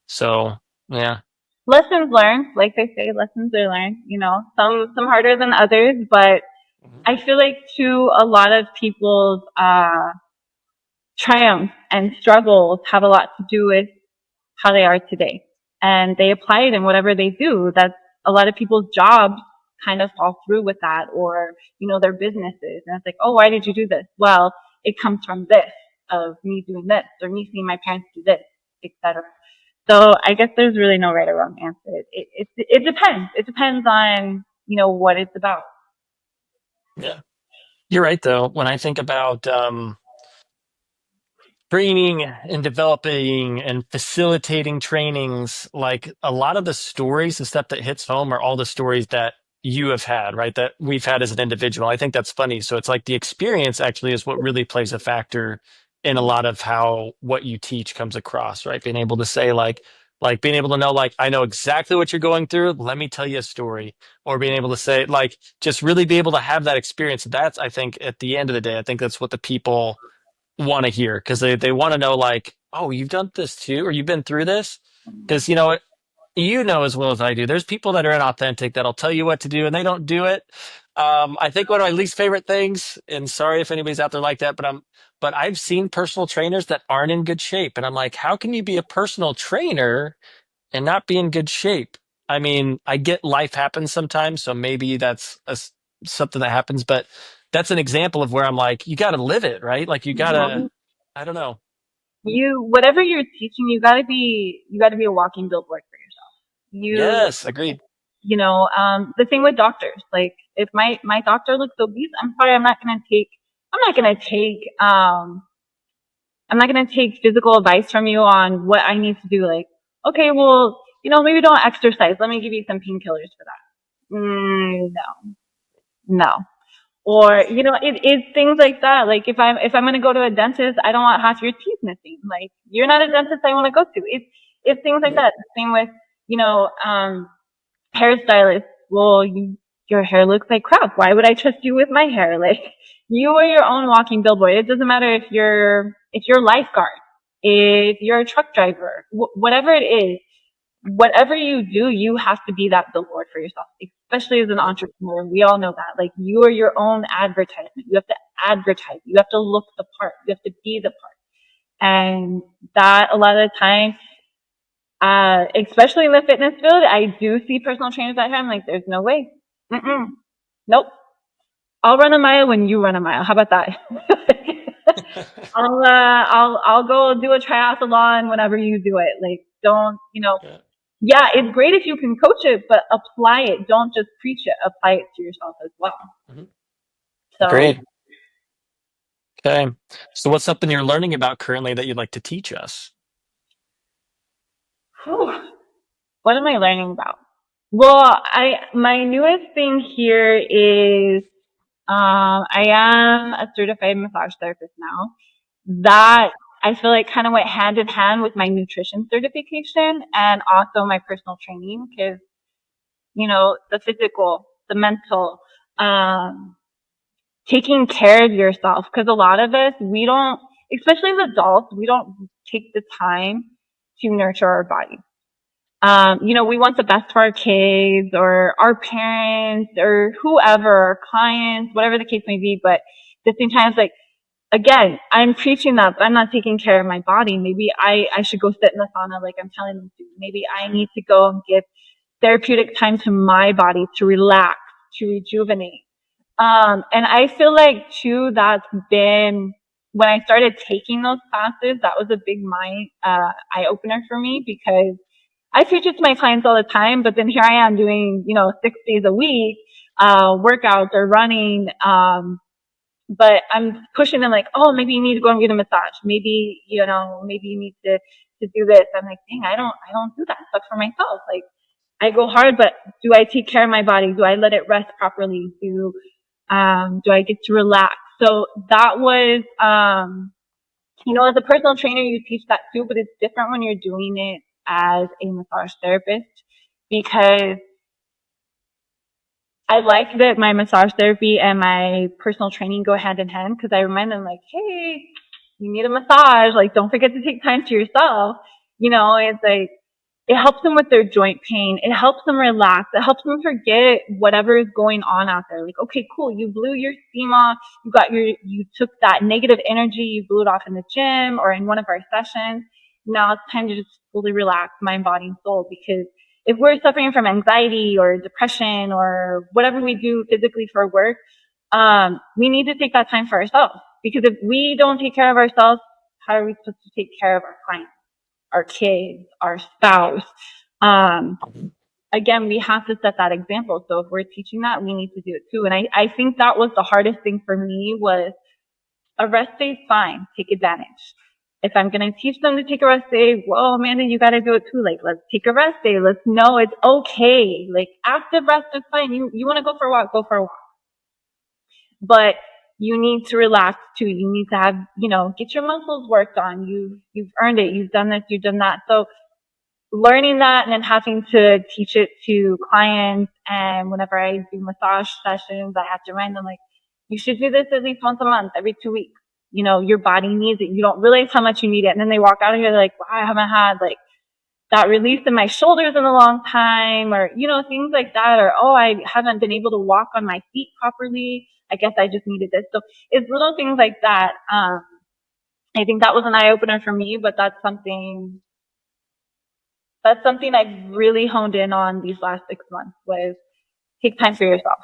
So yeah. Lessons learned, like they say, lessons are learned, some harder than others, but Mhm. I feel like too, a lot of people's, triumphs and struggles have a lot to do with how they are today. And they apply it in whatever they do. That's a lot of people's jobs kind of fall through with that or, their businesses. And it's like, oh, why did you do this? Well, it comes from this of me doing this or me seeing my parents do this, etc. So I guess there's really no right or wrong answer. It depends. It depends on, what it's about. Yeah. You're right though. When I think about training and developing and facilitating trainings, like a lot of the stories, the stuff that hits home are all the stories that you have had, right? That we've had as an individual. I think that's funny. So it's like the experience actually is what really plays a factor in a lot of how what you teach comes across, right? Being able to say like being able to know, like, I know exactly what you're going through. Let me tell you a story. Or being able to say, like, just really be able to have that experience. That's, I think, at the end of the day, I think that's what the people want to hear because they want to know like, oh, you've done this too, or you've been through this. Because you know as well as I do, there's people that are inauthentic that'll tell you what to do and they don't do it. I think one of my least favorite things, and sorry if anybody's out there like that, but I've seen personal trainers that aren't in good shape, and I'm like, how can you be a personal trainer and not be in good shape? I mean, I get life happens sometimes, so maybe that's something that happens, but that's an example of where I'm like, you got to live it, right? Like you got to, Mhm. I don't know. Whatever you're teaching, you gotta be a walking billboard for yourself. Yes, agreed. The thing with doctors, like if my doctor looks obese, I'm sorry, I'm not gonna take, I'm not gonna take physical advice from you on what I need to do. Like, Okay, well, maybe don't exercise. Let me give you some painkillers for that. No, no. Or, it's things like that. Like if I'm going to go to a dentist, I don't want half your teeth missing. Like you're not a dentist I want to go to. It's things like that. Same with, hairstylist. Well, your hair looks like crap. Why would I trust you with my hair? Like you are your own walking billboard. It doesn't matter if you're lifeguard, if you're a truck driver, whatever it is, whatever you do, you have to be that billboard for yourself, especially as an entrepreneur. We all know that. Like you are your own advertisement. You have to advertise. You have to look the part. You have to be the part. And that a lot of the time, especially in the fitness field, I do see personal trainers that I'm like, there's no way. Nope. I'll run a mile when you run a mile. How about that? I'll go do a triathlon whenever you do it. Like, don't, yeah, it's great if you can coach it, but apply it. Don't just preach it. Apply it to yourself as well. Mhm. So, Great. Okay. So what's something you're learning about currently that you'd like to teach us? whew, what am I learning about? Well, my newest thing here is, I am a certified massage therapist now. Okay. That I feel like kind of went hand in hand with my nutrition certification and also my personal training because, the physical, the mental, um, taking care of yourself. Because a lot of us, we don't, especially as adults, we don't take the time to nurture our body. We want the best for our kids or our parents or whoever, our clients, whatever the case may be. But at the same time, it's like, again, I'm preaching that, but I'm not taking care of my body. Maybe I should go sit in the sauna like I'm telling them to. Maybe I need to go and give therapeutic time to my body to relax, to rejuvenate. And I feel like too, that's been, when I started taking those classes, that was a big mind, eye opener for me because I preach it to my clients all the time, but then here I am doing, 6 days a week, workouts or running, but I'm pushing them like, oh, maybe you need to go and get a massage. Maybe, maybe you need to do this. I'm like, dang, I don't do that stuff for myself. Like, I go hard, but do I take care of my body? Do I let it rest properly? Do I get to relax? So that was, as a personal trainer, you teach that too, but it's different when you're doing it as a massage therapist because I like that my massage therapy and my personal training go hand in hand because I remind them like, hey, you need a massage. Like, don't forget to take time to yourself. It's like, it helps them with their joint pain. It helps them relax. It helps them forget whatever is going on out there. Like, okay, cool. You blew your steam off. You took that negative energy. You blew it off in the gym or in one of our sessions. Now it's time to just fully relax mind, body, and soul because if we're suffering from anxiety or depression or whatever we do physically for work, we need to take that time for ourselves because if we don't take care of ourselves, how are we supposed to take care of our clients, our kids, our spouse? Again, we have to set that example. So if we're teaching that, we need to do it too. And I think that was the hardest thing for me was a rest day is fine. Take advantage. If I'm going to teach them to take a rest day, well, Amanda, you got to do it too. Like, let's take a rest day. Let's know it's okay. Like, active rest is fine. You want to go for a walk, go for a walk. But you need to relax too. You need to have, get your muscles worked on. You've earned it. You've done this, you've done that. So learning that and then having to teach it to clients. And whenever I do massage sessions, I have to remind them like, you should do this at least once a month, every 2 weeks. Your body needs it. You don't realize how much you need it. And then they walk out of here like, wow, I haven't had like that release in my shoulders in a long time or, things like that. Or, oh, I haven't been able to walk on my feet properly. I guess I just needed this. So it's little things like that. I think that was an eye opener for me, but that's something I've really honed in on these last 6 months was take time for yourself,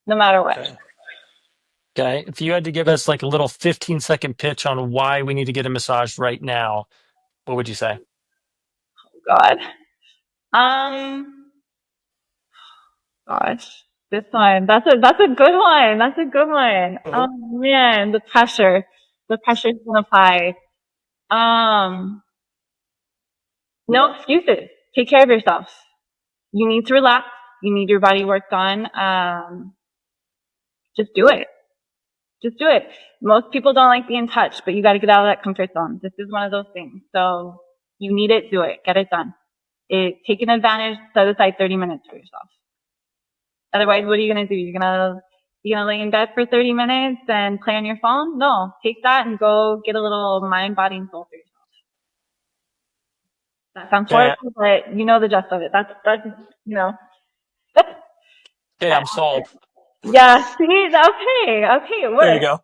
no matter what. Okay. Okay. If you had to give us like a little 15-second pitch on why we need to get a massage right now, what would you say? God. Um, Gosh, this one. That's a good one. That's a good one. Oh Mhm. man, the pressure's gonna apply. Um, No excuses. Take care of yourself. You need to relax. You need your body work done. Just do it. Just do it. Most people don't like being touched, but you got to get out of that comfort zone. This is one of those things. So you need it, do it. Get it done. Take an advantage, set aside 30 minutes for yourself. Otherwise, what are you going to do? You're going to lay in bed for 30 minutes and play on your phone? No, take that and go get a little mind, body, and soul for yourself. That sounds Yeah. horrible, but you know the gist of it. That's, Okay, I'm sold. yeah, see, okay, it There you works. go.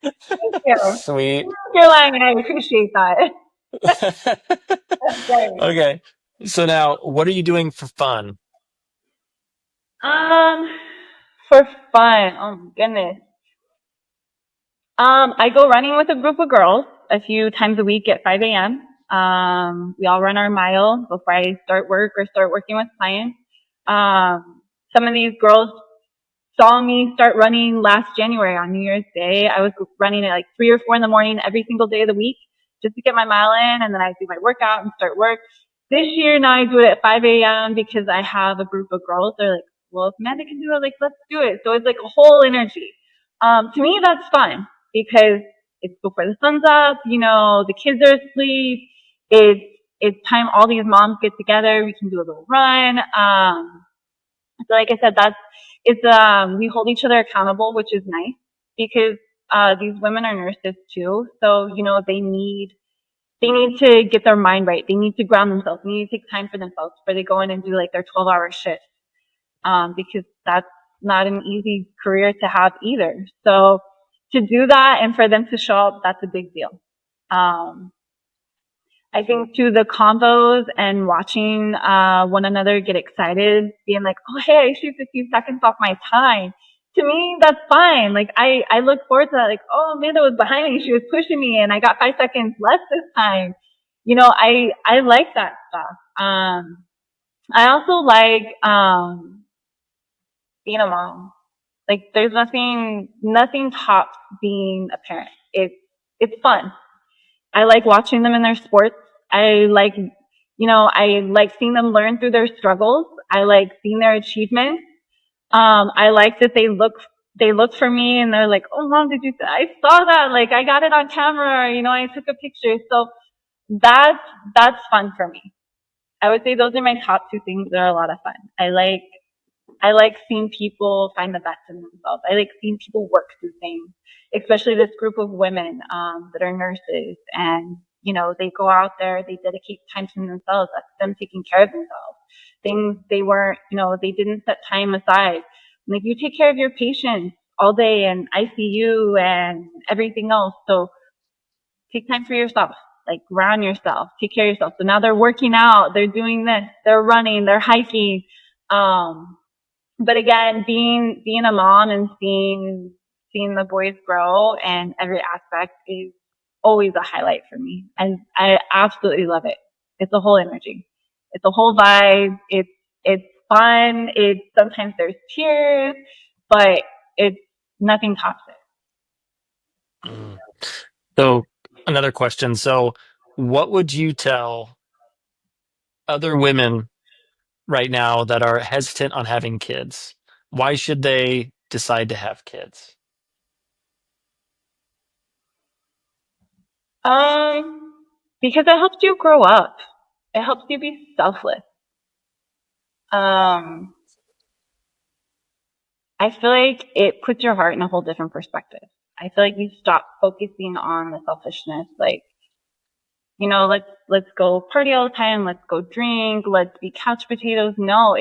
Thank you. Sweet. You're lying, and I appreciate that. That's great. Okay. So now, what are you doing for fun? Um, for fun. Oh my goodness. I go running with a group of girls a few times a week at 5 a.m. We all run our mile before I start work or start working with clients. Some of these girls saw me start running last January on New Year's Day. I was running at like 3 or 4 in the morning every single day of the week just to get my mile in, and then I do my workout and start work. This year now I do it at 5 a.m. because I have a group of girls. They're like, well, if Amanda can do it, like, let's do it. So it's like a whole energy. To me, that's fun because it's before the sun's up, the kids are asleep. It's time all these moms get together. We can do a little run. So like I said, we hold each other accountable, which is nice because, these women are nurses too. So, they need to get their mind right. They need to ground themselves. They need to take time for themselves before they go in and do like their 12-hour shift. Because that's not an easy career to have either. So to do that and for them to show up, that's a big deal. I think through the combos and watching one another get excited, being like, oh, hey, I shaved a few seconds off my time. To me, that's fine. Like, I look forward to that. Like, oh, Amanda was behind me. She was pushing me and I got 5 seconds less this time. I like that stuff. I also like, being a mom. Like, there's nothing tops being a parent. It's fun. I like watching them in their sports. I like seeing them learn through their struggles. I like seeing their achievements. I like that they look for me and they're like, oh mom, I saw that. Like I got it on camera, I took a picture. So that's fun for me. I would say those are my top two things that are a lot of fun. I like seeing people find the best in themselves. I like seeing people work through things, especially this group of women that are nurses, and they go out there, they dedicate time to themselves. That's them taking care of themselves. Things they weren't, they didn't set time aside. Like you take care of your patients all day in ICU and everything else. So take time for yourself. Like ground yourself, take care of yourself. So now they're working out, they're doing this, they're running, they're hiking. But again, being a mom and seeing the boys grow and every aspect is always a highlight for me. And I absolutely love it. It's a whole energy. It's a whole vibe. It's fun. Sometimes there's tears, but it's nothing tops it. Mm. So, another question. So, what would you tell other women right now that are hesitant on having kids? Why should they decide to have kids? Because it helps you grow up. It helps you be selfless. Um, I feel like it puts your heart in a whole different perspective. I feel like you stop focusing on the selfishness, like, let's go party all the time, let's go drink, let's be couch potatoes. No,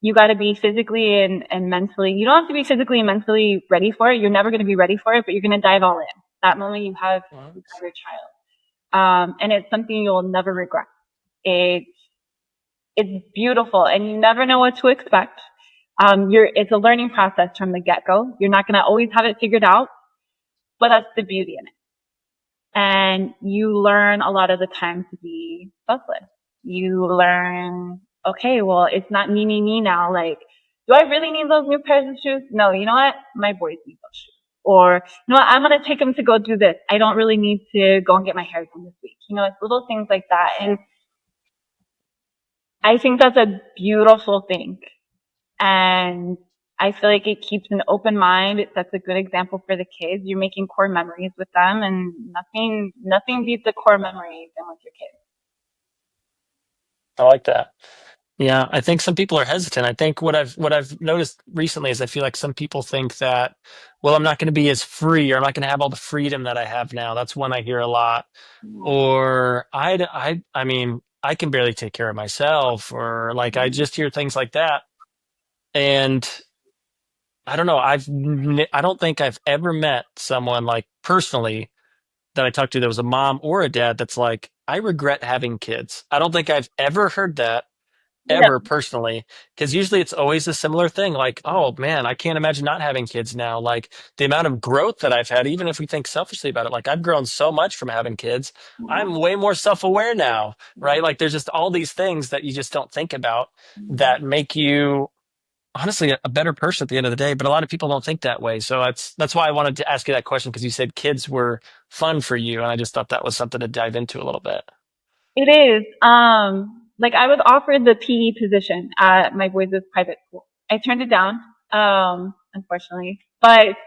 you gotta be physically and mentally, you don't have to be physically and mentally ready for it. You're never gonna be ready for it, but you're gonna dive all in. That moment you have your child. And it's something you'll never regret. It's beautiful and you never know what to expect. It's a learning process from the get-go. You're not going to always have it figured out, but that's the beauty in it. And you learn a lot of the time to be selfless. You learn, okay, well, it's not me now. Like, do I really need those new pairs of shoes? No, you know what? My boys need those shoes. Or, you know what? I'm going to take them to go do this. I don't really need to go and get my hair done this week. It's little things like that. And I think that's a beautiful thing. And I feel like it keeps an open mind. It sets a good example for the kids. You're making core memories with them, and nothing beats a core memory than with your kids. I like that. Yeah, I think some people are hesitant. I think what I've noticed recently is I feel like some people think that, well, I'm not going to be as free, or I'm not going to have all the freedom that I have now. That's one I hear a lot. Or I mean, I can barely take care of myself, or like I just hear things like that. And I don't know. I don't think I've ever met someone like personally that I talked to that was a mom or a dad that's like, I regret having kids. I don't think I've ever heard that Yeah. ever personally, because usually it's always a similar thing like, oh man, I can't imagine not having kids now. Like the amount of growth that I've had, even if we think selfishly about it, like I've grown so much from having kids. I'm way more self-aware now, right? Like there's just all these things that you just don't think about that make you honestly a better person at the end of the day, but a lot of people don't think that way. So that's why I wanted to ask you that question, because you said kids were fun for you, and I just thought that was something to dive into a little bit. It is. Like I was offered the PE position at my boys' private school. I turned it down, unfortunately. But,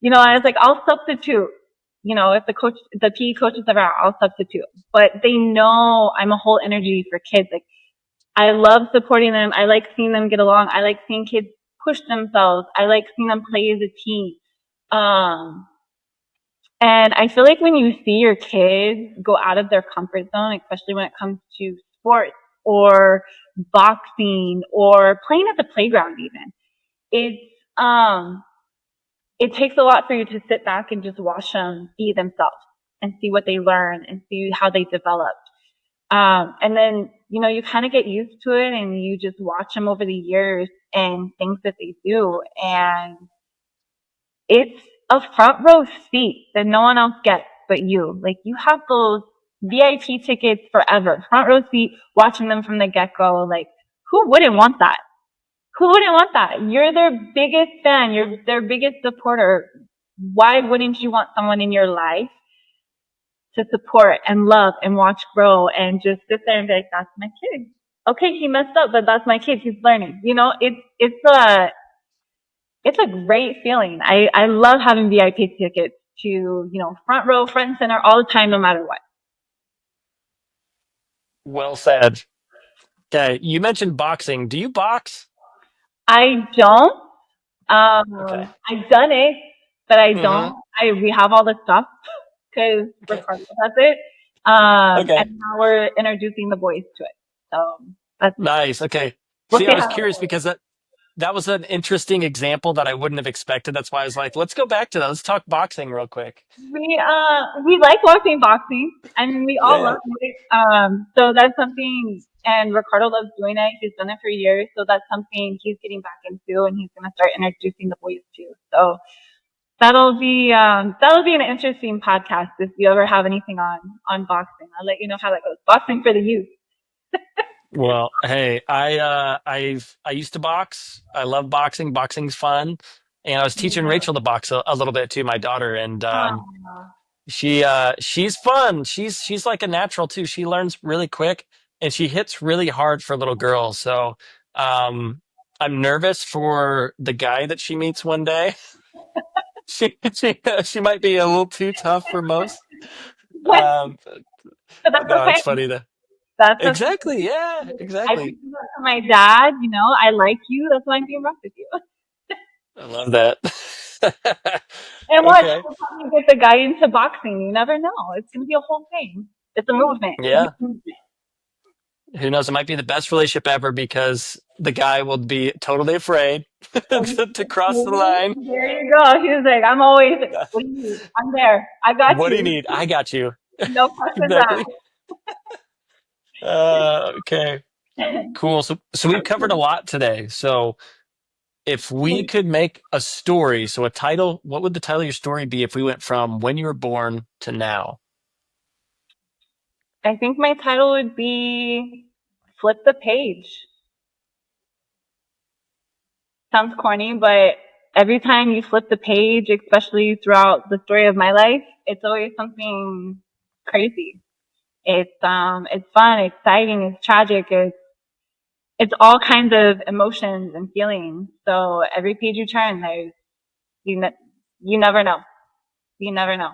I was like, I'll substitute. If the PE coach is ever out, I'll substitute. But they know I'm a whole energy for kids. Like I love supporting them. I like seeing them get along. I like seeing kids push themselves. I like seeing them play as a team. Um, and I feel like when you see your kids go out of their comfort zone, especially when it comes to sports or boxing or playing at the playground even, it's, it takes a lot for you to sit back and just watch them be themselves and see what they learn and see how they develop. And then, you kind of get used to it and you just watch them over the years and things that they do. And it's a front row seat that no one else gets but you. Like you have those VIP tickets forever, front row seat, watching them from the get go. Like who wouldn't want that? Who wouldn't want that? You're their biggest fan. You're their biggest supporter. Why wouldn't you want someone in your life to support and love and watch grow and just sit there and be like, that's my kid. Okay, he messed up, but that's my kid. He's learning. It's a great feeling. I love having VIP tickets to, front row, front and center all the time, no matter what. Well said. Okay, you mentioned boxing. Do you box? I don't. Okay. I've done it, but I Hmm. don't. We have all the stuff because Okay. Ricardo has it. Okay. And now we're introducing the boys to it. So that's, Nice. Okay. we'll See, see I was how it curious goes. because that was an interesting example that I wouldn't have expected. That's why I was like, let's go back to that. Let's talk boxing real quick. We like watching boxing and we Yeah, all yeah. love it. So that's something, and Ricardo loves doing it. He's done it for years. So that's something he's getting back into and he's going to start introducing the boys to. So that'll be an interesting podcast if you ever have anything on boxing. I'll let you know how that goes. Boxing for the youth. Well, hey, I used to box. I love boxing. Boxing's fun. And I was teaching Rachel to box a little bit too, my daughter, and Oh, she's fun. She's like a natural too. She learns really quick and she hits really hard for little girls. So um I'm nervous for the guy that she meets one day. She might be a little too tough for most. but Um that's no, okay. it's funny to That's okay. exactly, yeah, I exactly. think that to my dad. I like you. That's why I'm being rough with you. I love that. And watch, Okay. we'll probably get the guy into boxing. You never know. It's going to be a whole thing. It's a movement. It's a Yeah. movement. Who knows? It might be the best relationship ever because the guy will be totally afraid to cross the line. There you go. He was like, I'm always, what do you need? I'm there. I got What do you you. need? I got you. No questions Exactly. Okay. asked. Cool. So we've covered a lot today. So if we could make a story, so a title, what would the title of your story be if we went from when you were born to now? I think my title would be Flip the Page. Sounds corny, but every time you flip the page, especially throughout the story of my life, it's always something crazy. It's fun, exciting, it's tragic, it's it's all kinds of emotions and feelings. So every page you turn, you, you never know. You never know.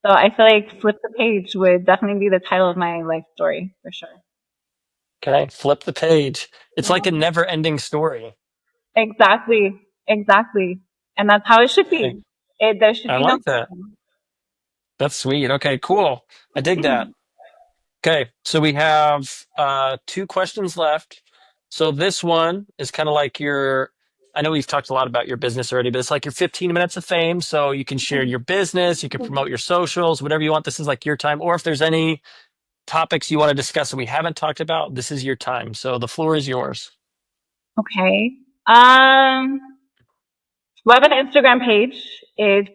So I feel like Flip the Page would definitely be the title of my life story for sure. Okay, flip the page. It's like a Yeah. never ending story. Exactly. Exactly. And that's how it should Okay, be. There should I be no like that. That's sweet. Okay, cool. I dig that. Okay, so we have two questions left. So this one is kind of like your, I know we've talked a lot about your business already, but it's like your 15 minutes of fame. So you can share your business, you can promote your socials, whatever you want. This is like your time. Or if there's any topics you want to discuss that we haven't talked about, this is your time. So the floor is yours. Okay. Um, we have an Instagram page. It's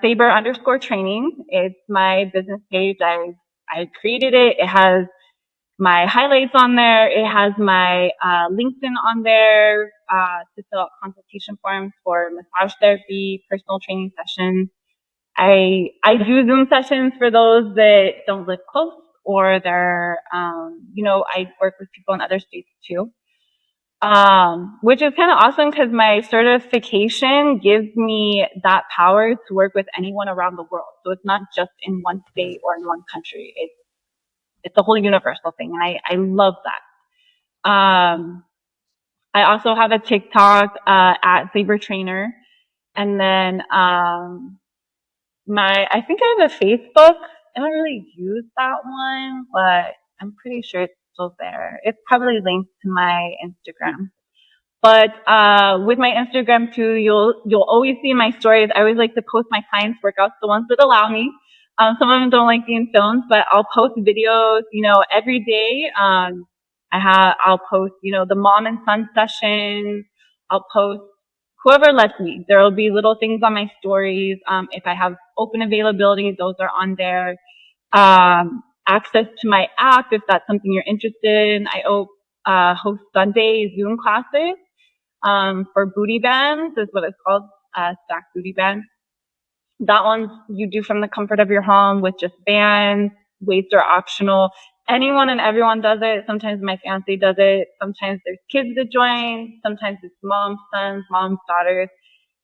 Saber underscore training. It's my business page. I created it. It has my highlights on there. It has my LinkedIn on there to fill out consultation forms for massage therapy, personal training sessions. I do Zoom sessions for those that don't live close or they're I work with people in other states too. Which is kind of awesome because my certification gives me that power to work with anyone around the world. So it's not just in one state or in one country. It's a whole universal thing, and I love that. I also have a TikTok at Saber Trainer, and then I think I have a Facebook. I don't really use that one, but I'm pretty sure it's still there. It's probably linked to my Instagram. But with my Instagram too, you'll always see my stories. I always like to post my clients' workouts, the ones that allow me. Some of them don't like being filmed, but I'll post videos, every day. I'll post, the mom and son sessions. I'll post whoever lets me. There will be little things on my stories. If I have open availability, those are on there. Access to my app, if that's something you're interested in. I host Sunday Zoom classes for booty bands is what it's called, stack booty bands. That one you do from the comfort of your home with just bands. Weights are optional. Anyone and everyone does it. Sometimes my fiance does it. Sometimes there's kids that join. Sometimes it's moms, sons, moms, daughters.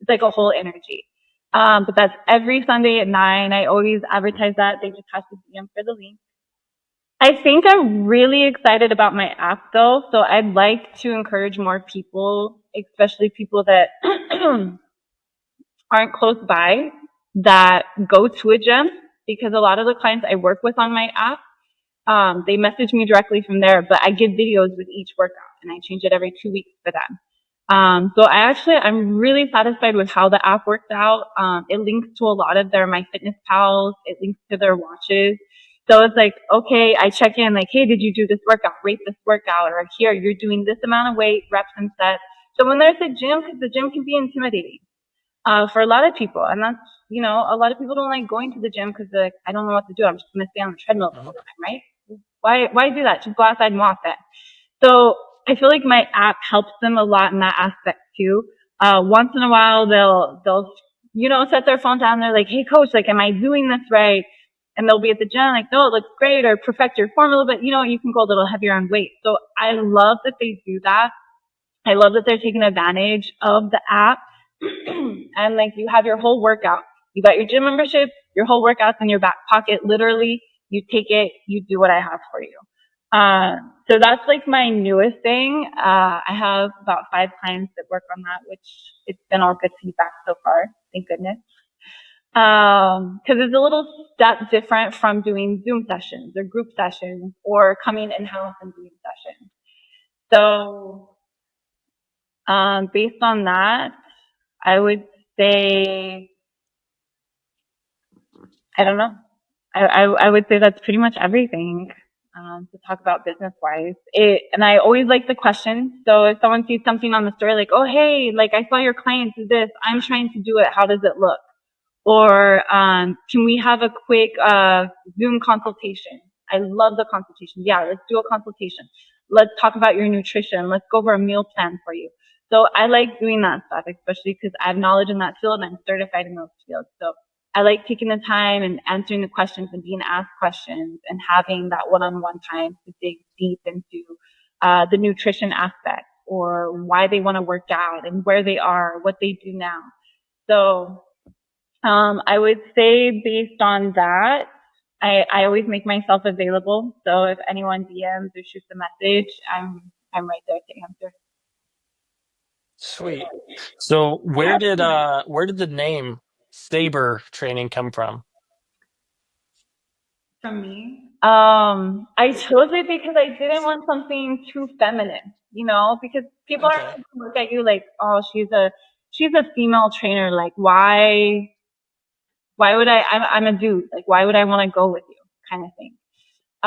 It's like a whole energy. But that's every Sunday at 9. I always advertise that. They just have to DM for the link. I think I'm really excited about my app though. So I'd like to encourage more people, especially people that aren't close by, that go to a gym, because a lot of the clients I work with on my app, they message me directly from there, but I give videos with each workout and I change it every 2 weeks for them. So I'm really satisfied with how the app worked out. It links to a lot of their MyFitnessPals. It links to their watches. So it's like, okay, I check in like, hey, did you do this workout? Rate this workout. Or here, you're doing this amount of weight, reps and sets. So when there's a gym, because the gym can be intimidating, for a lot of people. And that's, a lot of people don't like going to the gym because they're like, I don't know what to do. I'm just going to stay on the treadmill the whole time, right? Why do that? Just go outside and walk then. So I feel like my app helps them a lot in that aspect too. Once in a while, they'll, set their phone down. They're like, hey coach, like, am I doing this right? And they'll be at the gym like, no, it looks great, or perfect your form a little bit. You can go a little heavier on weight. So I love that they do that. I love that they're taking advantage of the app. And like, you have your whole workout. You got your gym membership, your whole workout's in your back pocket. Literally, you take it, you do what I have for you. So that's like my newest thing. I have about 5 clients that work on that, which it's been all good feedback so far. Thank goodness. Cause it's a little step different from doing Zoom sessions or group sessions or coming in-house and doing sessions. So, based on that, I would say, I don't know. I would say that's pretty much everything, to talk about business wise. And I always like the questions. So if someone sees something on the story, like, oh, hey, like I saw your client do this. I'm trying to do it. How does it look? Or, can we have a quick, Zoom consultation? I love the consultation. Yeah, let's do a consultation. Let's talk about your nutrition. Let's go over a meal plan for you. So I like doing that stuff, especially because I have knowledge in that field and I'm certified in those fields. So I like taking the time and answering the questions and being asked questions and having that one-on-one time to dig deep into the nutrition aspect or why they want to work out and where they are, what they do now. So, I would say based on that, I always make myself available. So if anyone DMs or shoots a message, I'm right there to answer. Sweet. So where did the name Saber Training come from? From me, I chose it because I didn't want something too feminine, because people are Okay. going to look at you like, oh, she's a female trainer. Like, why would I'm a dude. Like, why would I want to go with you kind of thing.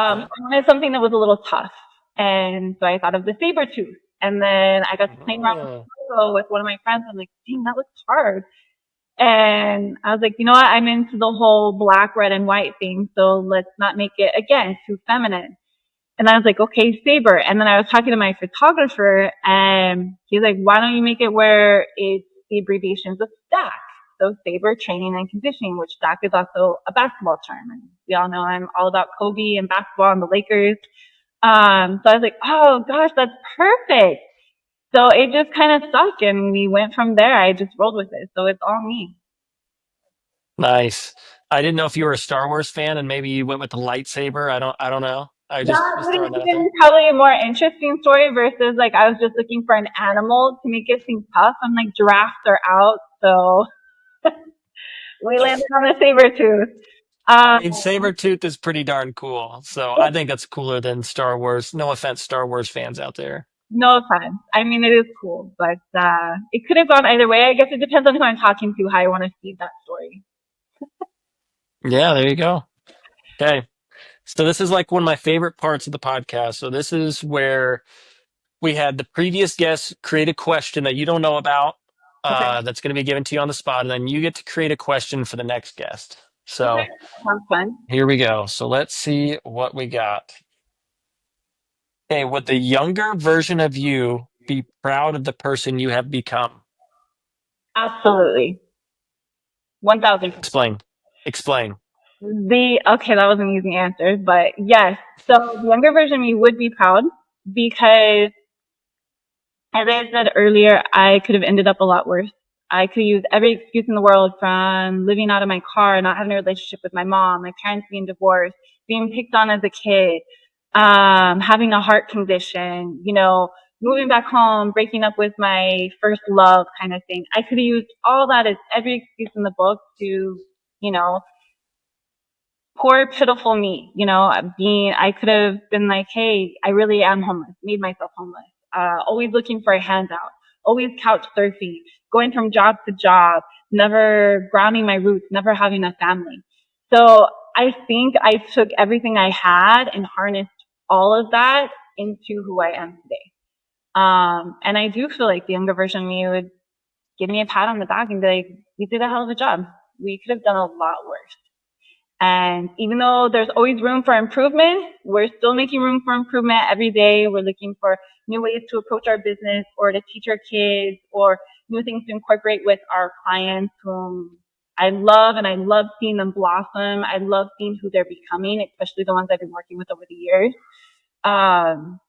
Okay. I wanted something that was a little tough. And so I thought of the saber tooth. And then I got to play around Oh, with one of my friends. I'm like, dang, that looks hard. And I was like, you know what? I'm into the whole black, red, and white thing. So let's not make it, again, too feminine. And I was like, okay, saber. And then I was talking to my photographer and he's like, why don't you make it where it's the abbreviations of stack? So saber training and conditioning, which stack is also a basketball term. And we all know I'm all about Kobe and basketball and the Lakers. So I was like, oh gosh, that's perfect. So it just kind of stuck and we went from there. I just rolled with it. So it's all me. nice. I didn't know if you were a Star Wars fan and maybe you went with the lightsaber. I don't know. I just That was would throwing have that out there. been probably a more interesting story versus like I was just looking for an animal to make it seem tough. I'm like giraffes are out, so we landed on a saber tooth. I Um, mean, Sabretooth is pretty darn cool. So I think that's cooler than Star Wars. No offense, Star Wars fans out there. no offense. I mean, it is cool, but it could have gone either way. I guess it depends on who I'm talking to, how I want to feed that story. Yeah, there you go. Okay. So this is like one of my favorite parts of the podcast. So this is where we had the previous guest create a question that you don't know about, Okay. that's going to be given to you on the spot, and then you get to create a question for the next guest. Okay. So Sounds fun. here we go. So let's see what we got. Okay, would the younger version of you be proud of the person you have become? Absolutely. 1000%. Explain. Explain. Okay, that was an easy answer, but yes. So the younger version of me would be proud because as I said earlier, I could have ended up a lot worse. I could use every excuse in the world from living out of my car, not having a relationship with my mom, my parents being divorced, being picked on as a kid, having a heart condition, moving back home, breaking up with my first love kind of thing. I could have used all that as every excuse in the book to, you know, poor pitiful me, I could have been like, hey, I really am homeless, made myself homeless, always looking for a handout, always couch surfing, going from job to job, never grounding my roots, never having a family. So I think I took everything I had and harnessed all of that into who I am today. And I do feel like the younger version of me would give me a pat on the back and be like, you did a hell of a job. We could have done a lot worse. And even though there's always room for improvement, we're still making room for improvement every day. We're looking for new ways to approach our business or to teach our kids or new things to incorporate with our clients whom I love and I love seeing them blossom. I love seeing who they're becoming, especially the ones I've been working with over the years. Um,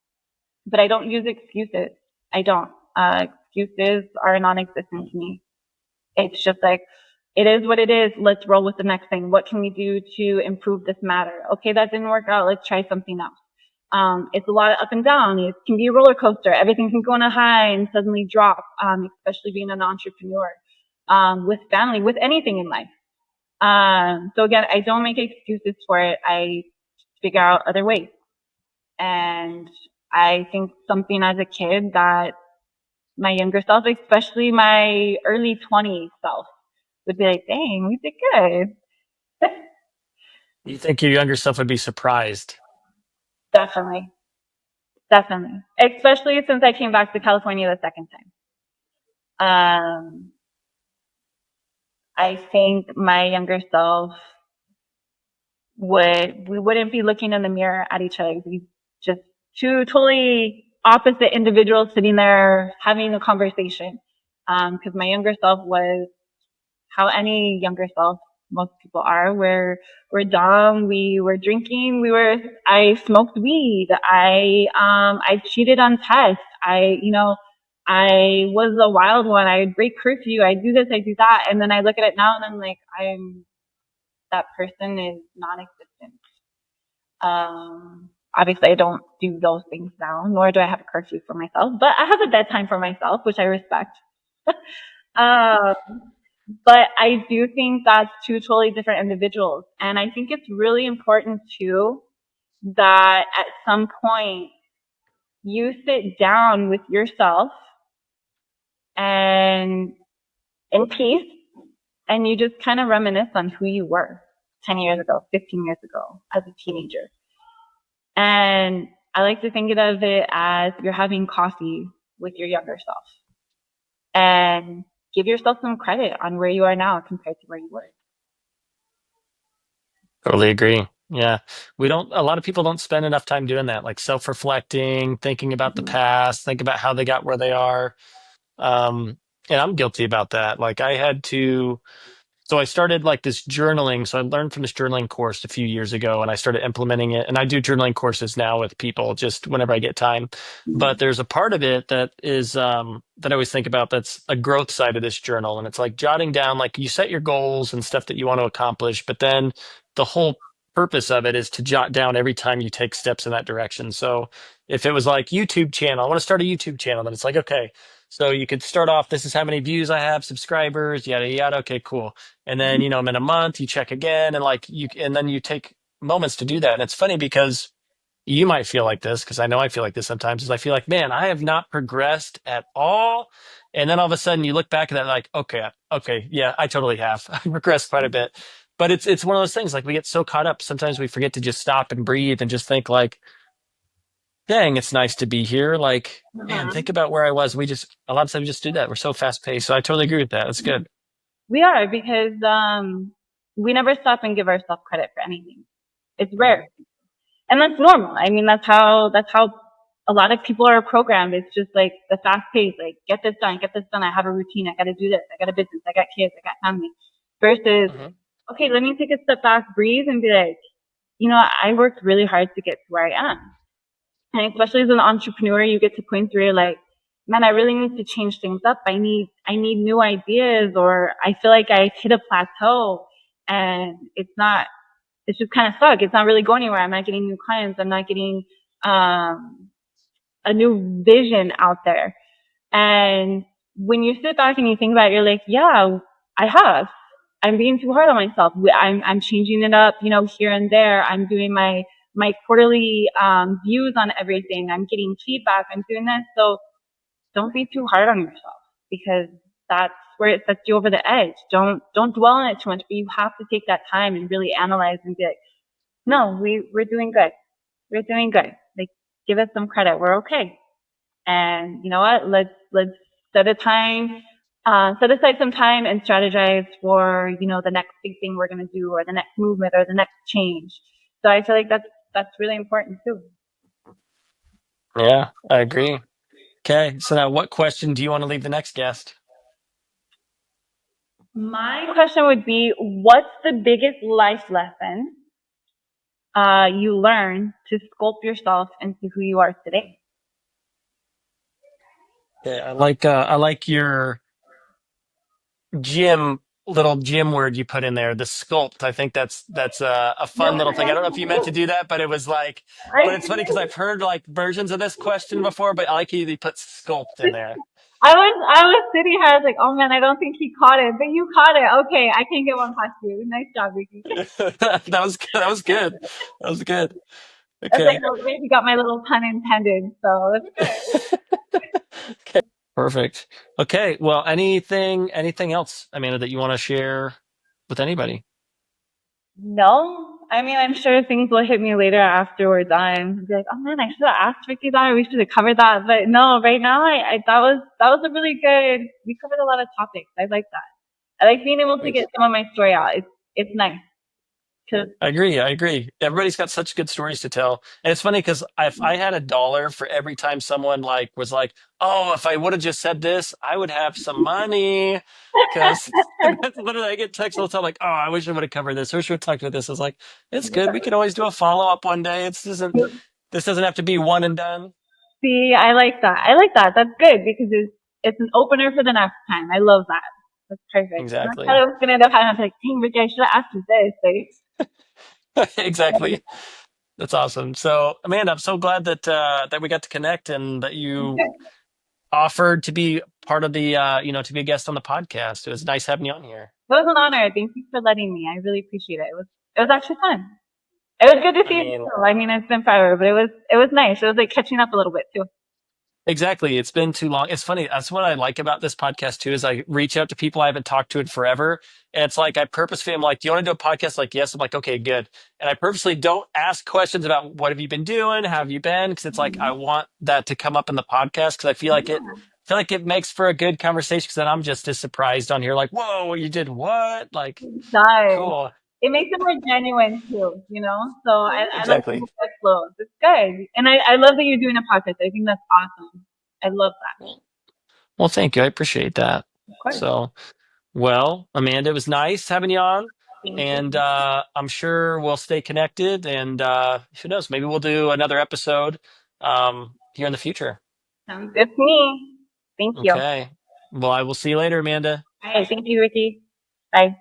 but I don't use excuses. I don't. Excuses are non-existent to me. It's just like, it is what it is. Let's roll with the next thing. What can we do to improve this matter? Okay, that didn't work out. Let's try something else. It's a lot of up and down. It can be a roller coaster. Everything can go on a high and suddenly drop, especially being an entrepreneur, with family, with anything in life. So again, I don't make excuses for it. I figure out other ways. And I think something as a kid that my younger self, especially my early 20s self, would be like, dang, we did good. You think your younger self would be surprised? Definitely. Definitely. Especially since I came back to California the second time. I think my younger self we wouldn't be looking in the mirror at each other. We just two totally opposite individuals sitting there having a conversation. Cause my younger self was how any younger self most people are. We're dumb. We were drinking. I smoked weed. I cheated on tests. I was a wild one. I would break curfew. I do this. I do that. And then I look at it now and I'm like, that person is non-existent. Obviously I don't do those things now, nor do I have a curfew for myself, but I have a bedtime for myself, which I respect. um, but I do think that's two totally different individuals. And I think it's really important too that at some point you sit down with yourself and in peace and you just kind of reminisce on who you were 10 years ago, 15 years ago as a teenager. And I like to think of it as you're having coffee with your younger self and give yourself some credit on where you are now compared to where you were. Totally agree. Yeah. A lot of people don't spend enough time doing that, like self-reflecting, thinking about the past, think about how they got where they are. Um, and I'm guilty about that. Like so I started like this journaling. So I learned from this journaling course a few years ago and I started implementing it. And I do journaling courses now with people just whenever I get time. But there's a part of it that is that I always think about that's a growth side of this journal. And it's like jotting down, like you set your goals and stuff that you want to accomplish, but then the whole purpose of it is to jot down every time you take steps in that direction. So if it was like YouTube channel, I want to start a YouTube channel, then it's like, okay, so you could start off, this is how many views I have, subscribers, yada, yada. Okay, cool. And then, in a month you check again and then you take moments to do that. And it's funny because you might feel like this, because I know I feel like this sometimes, is I feel like, man, I have not progressed at all. And then all of a sudden you look back at that like, okay, yeah, I totally have. I've progressed quite a bit. But it's one of those things, like we get so caught up, sometimes we forget to just stop and breathe and just think like, dang, it's nice to be here. Like, man, think about where I was. A lot of times we just do that. We're so fast paced. So I totally agree with that. That's good. We are because we never stop and give ourselves credit for anything. It's rare. And that's normal. I mean, that's how a lot of people are programmed. It's just like the fast pace, like get this done. I have a routine. I got to do this. I got a business. I got kids. I got family. Versus, okay, let me take a step back, breathe, and be like, I worked really hard to get to where I am. And especially as an entrepreneur, you get to points where you're like, man, I really need to change things up. I need new ideas, or I feel like I hit a plateau and it's just kind of stuck. It's not really going anywhere. I'm not getting new clients. I'm not getting, a new vision out there. And when you sit back and you think about it, you're like, yeah, I have. I'm being too hard on myself. I'm changing it up, here and there. I'm doing my quarterly, views on everything. I'm getting feedback. I'm doing this. So don't be too hard on yourself because that's where it sets you over the edge. Don't dwell on it too much, but you have to take that time and really analyze and be like, no, we're doing good. We're doing good. Like, give us some credit. We're okay. And you know what? Let's set set aside some time and strategize for, the next big thing we're going to do or the next movement or the next change. So I feel like that's really important too. Yeah, I agree. Okay. So now what question do you want to leave the next guest? My question would be, what's the biggest life lesson you learn to sculpt yourself into who you are today? Okay, I like your little gym word you put in there, the sculpt. I think that's a fun little thing. I don't know if you meant to do that, but it was like, but it's funny because I've heard like versions of this question before, but I like you put sculpt in there. I was sitting here, I was like, oh man, I don't think he caught it, but you caught it. Okay, I can get one past you. Nice job, Vicky. That was good. That was good. That was good. I was like, Okay. oh, maybe got my little pun intended, so it's good. Okay. Perfect. Okay. Well, anything else, Amanda, that you want to share with anybody? No, I mean, I'm sure things will hit me later after we're done. I'll be like, oh man, I should have asked Vicky that, or we should have covered that. But no, right now, that was a really good. We covered a lot of topics. I like that. I like being able to Thanks. get some of my story out. It's nice. I agree. I agree. Everybody's got such good stories to tell. And it's funny because if I had $1 for every time someone like was like, "Oh, if I would have just said this, I would have some money." Because that's literally I get texts all the time like, "Oh, I wish I would have covered this. I wish we would have talked about this." I was like, "It's good. We can always do a follow up one day. This doesn't have to be one and done." See, I like that. I like that. That's good because it's an opener for the next time. I love that. That's perfect. And that's how Exactly. I was gonna end up having. I was like, dang, Ricky, I should have asked you this. Exactly. That's awesome. So, Amanda, I'm so glad that we got to connect and that you offered to be part of the to be a guest on the podcast. It was nice having you on here. It was an honor. Thank you for letting me. I really appreciate it. It was actually fun. It was good to I see you mean, too. I mean, it's been forever, but it was nice. It was like catching up a little bit too. exactly. It's been too long. It's funny. That's what I like about this podcast too, is I reach out to people I haven't talked to in forever. And it's like I purposefully am like, "Do you want to do a podcast?" Like, yes. I'm like, "Okay, good." And I purposely don't ask questions about what have you been doing? How have you been? Because it's like I want that to come up in the podcast because I feel like it makes for a good conversation because then I'm just as surprised on here, like, "Whoa, you did what?" Like, It does. cool. It makes it more genuine too, you know? So I like to Exactly. move that flows. It's good. And I love that you're doing a podcast. I think that's awesome. I love that. Well, thank you. I appreciate that. Of course. So, well, Amanda, it was nice having you on. Thank you. And I'm sure we'll stay connected. And who knows, maybe we'll do another episode here in the future. Sounds good to me. Thank you. All Okay. Well, I will see you later, Amanda. right. Thank you, Ricky. Bye.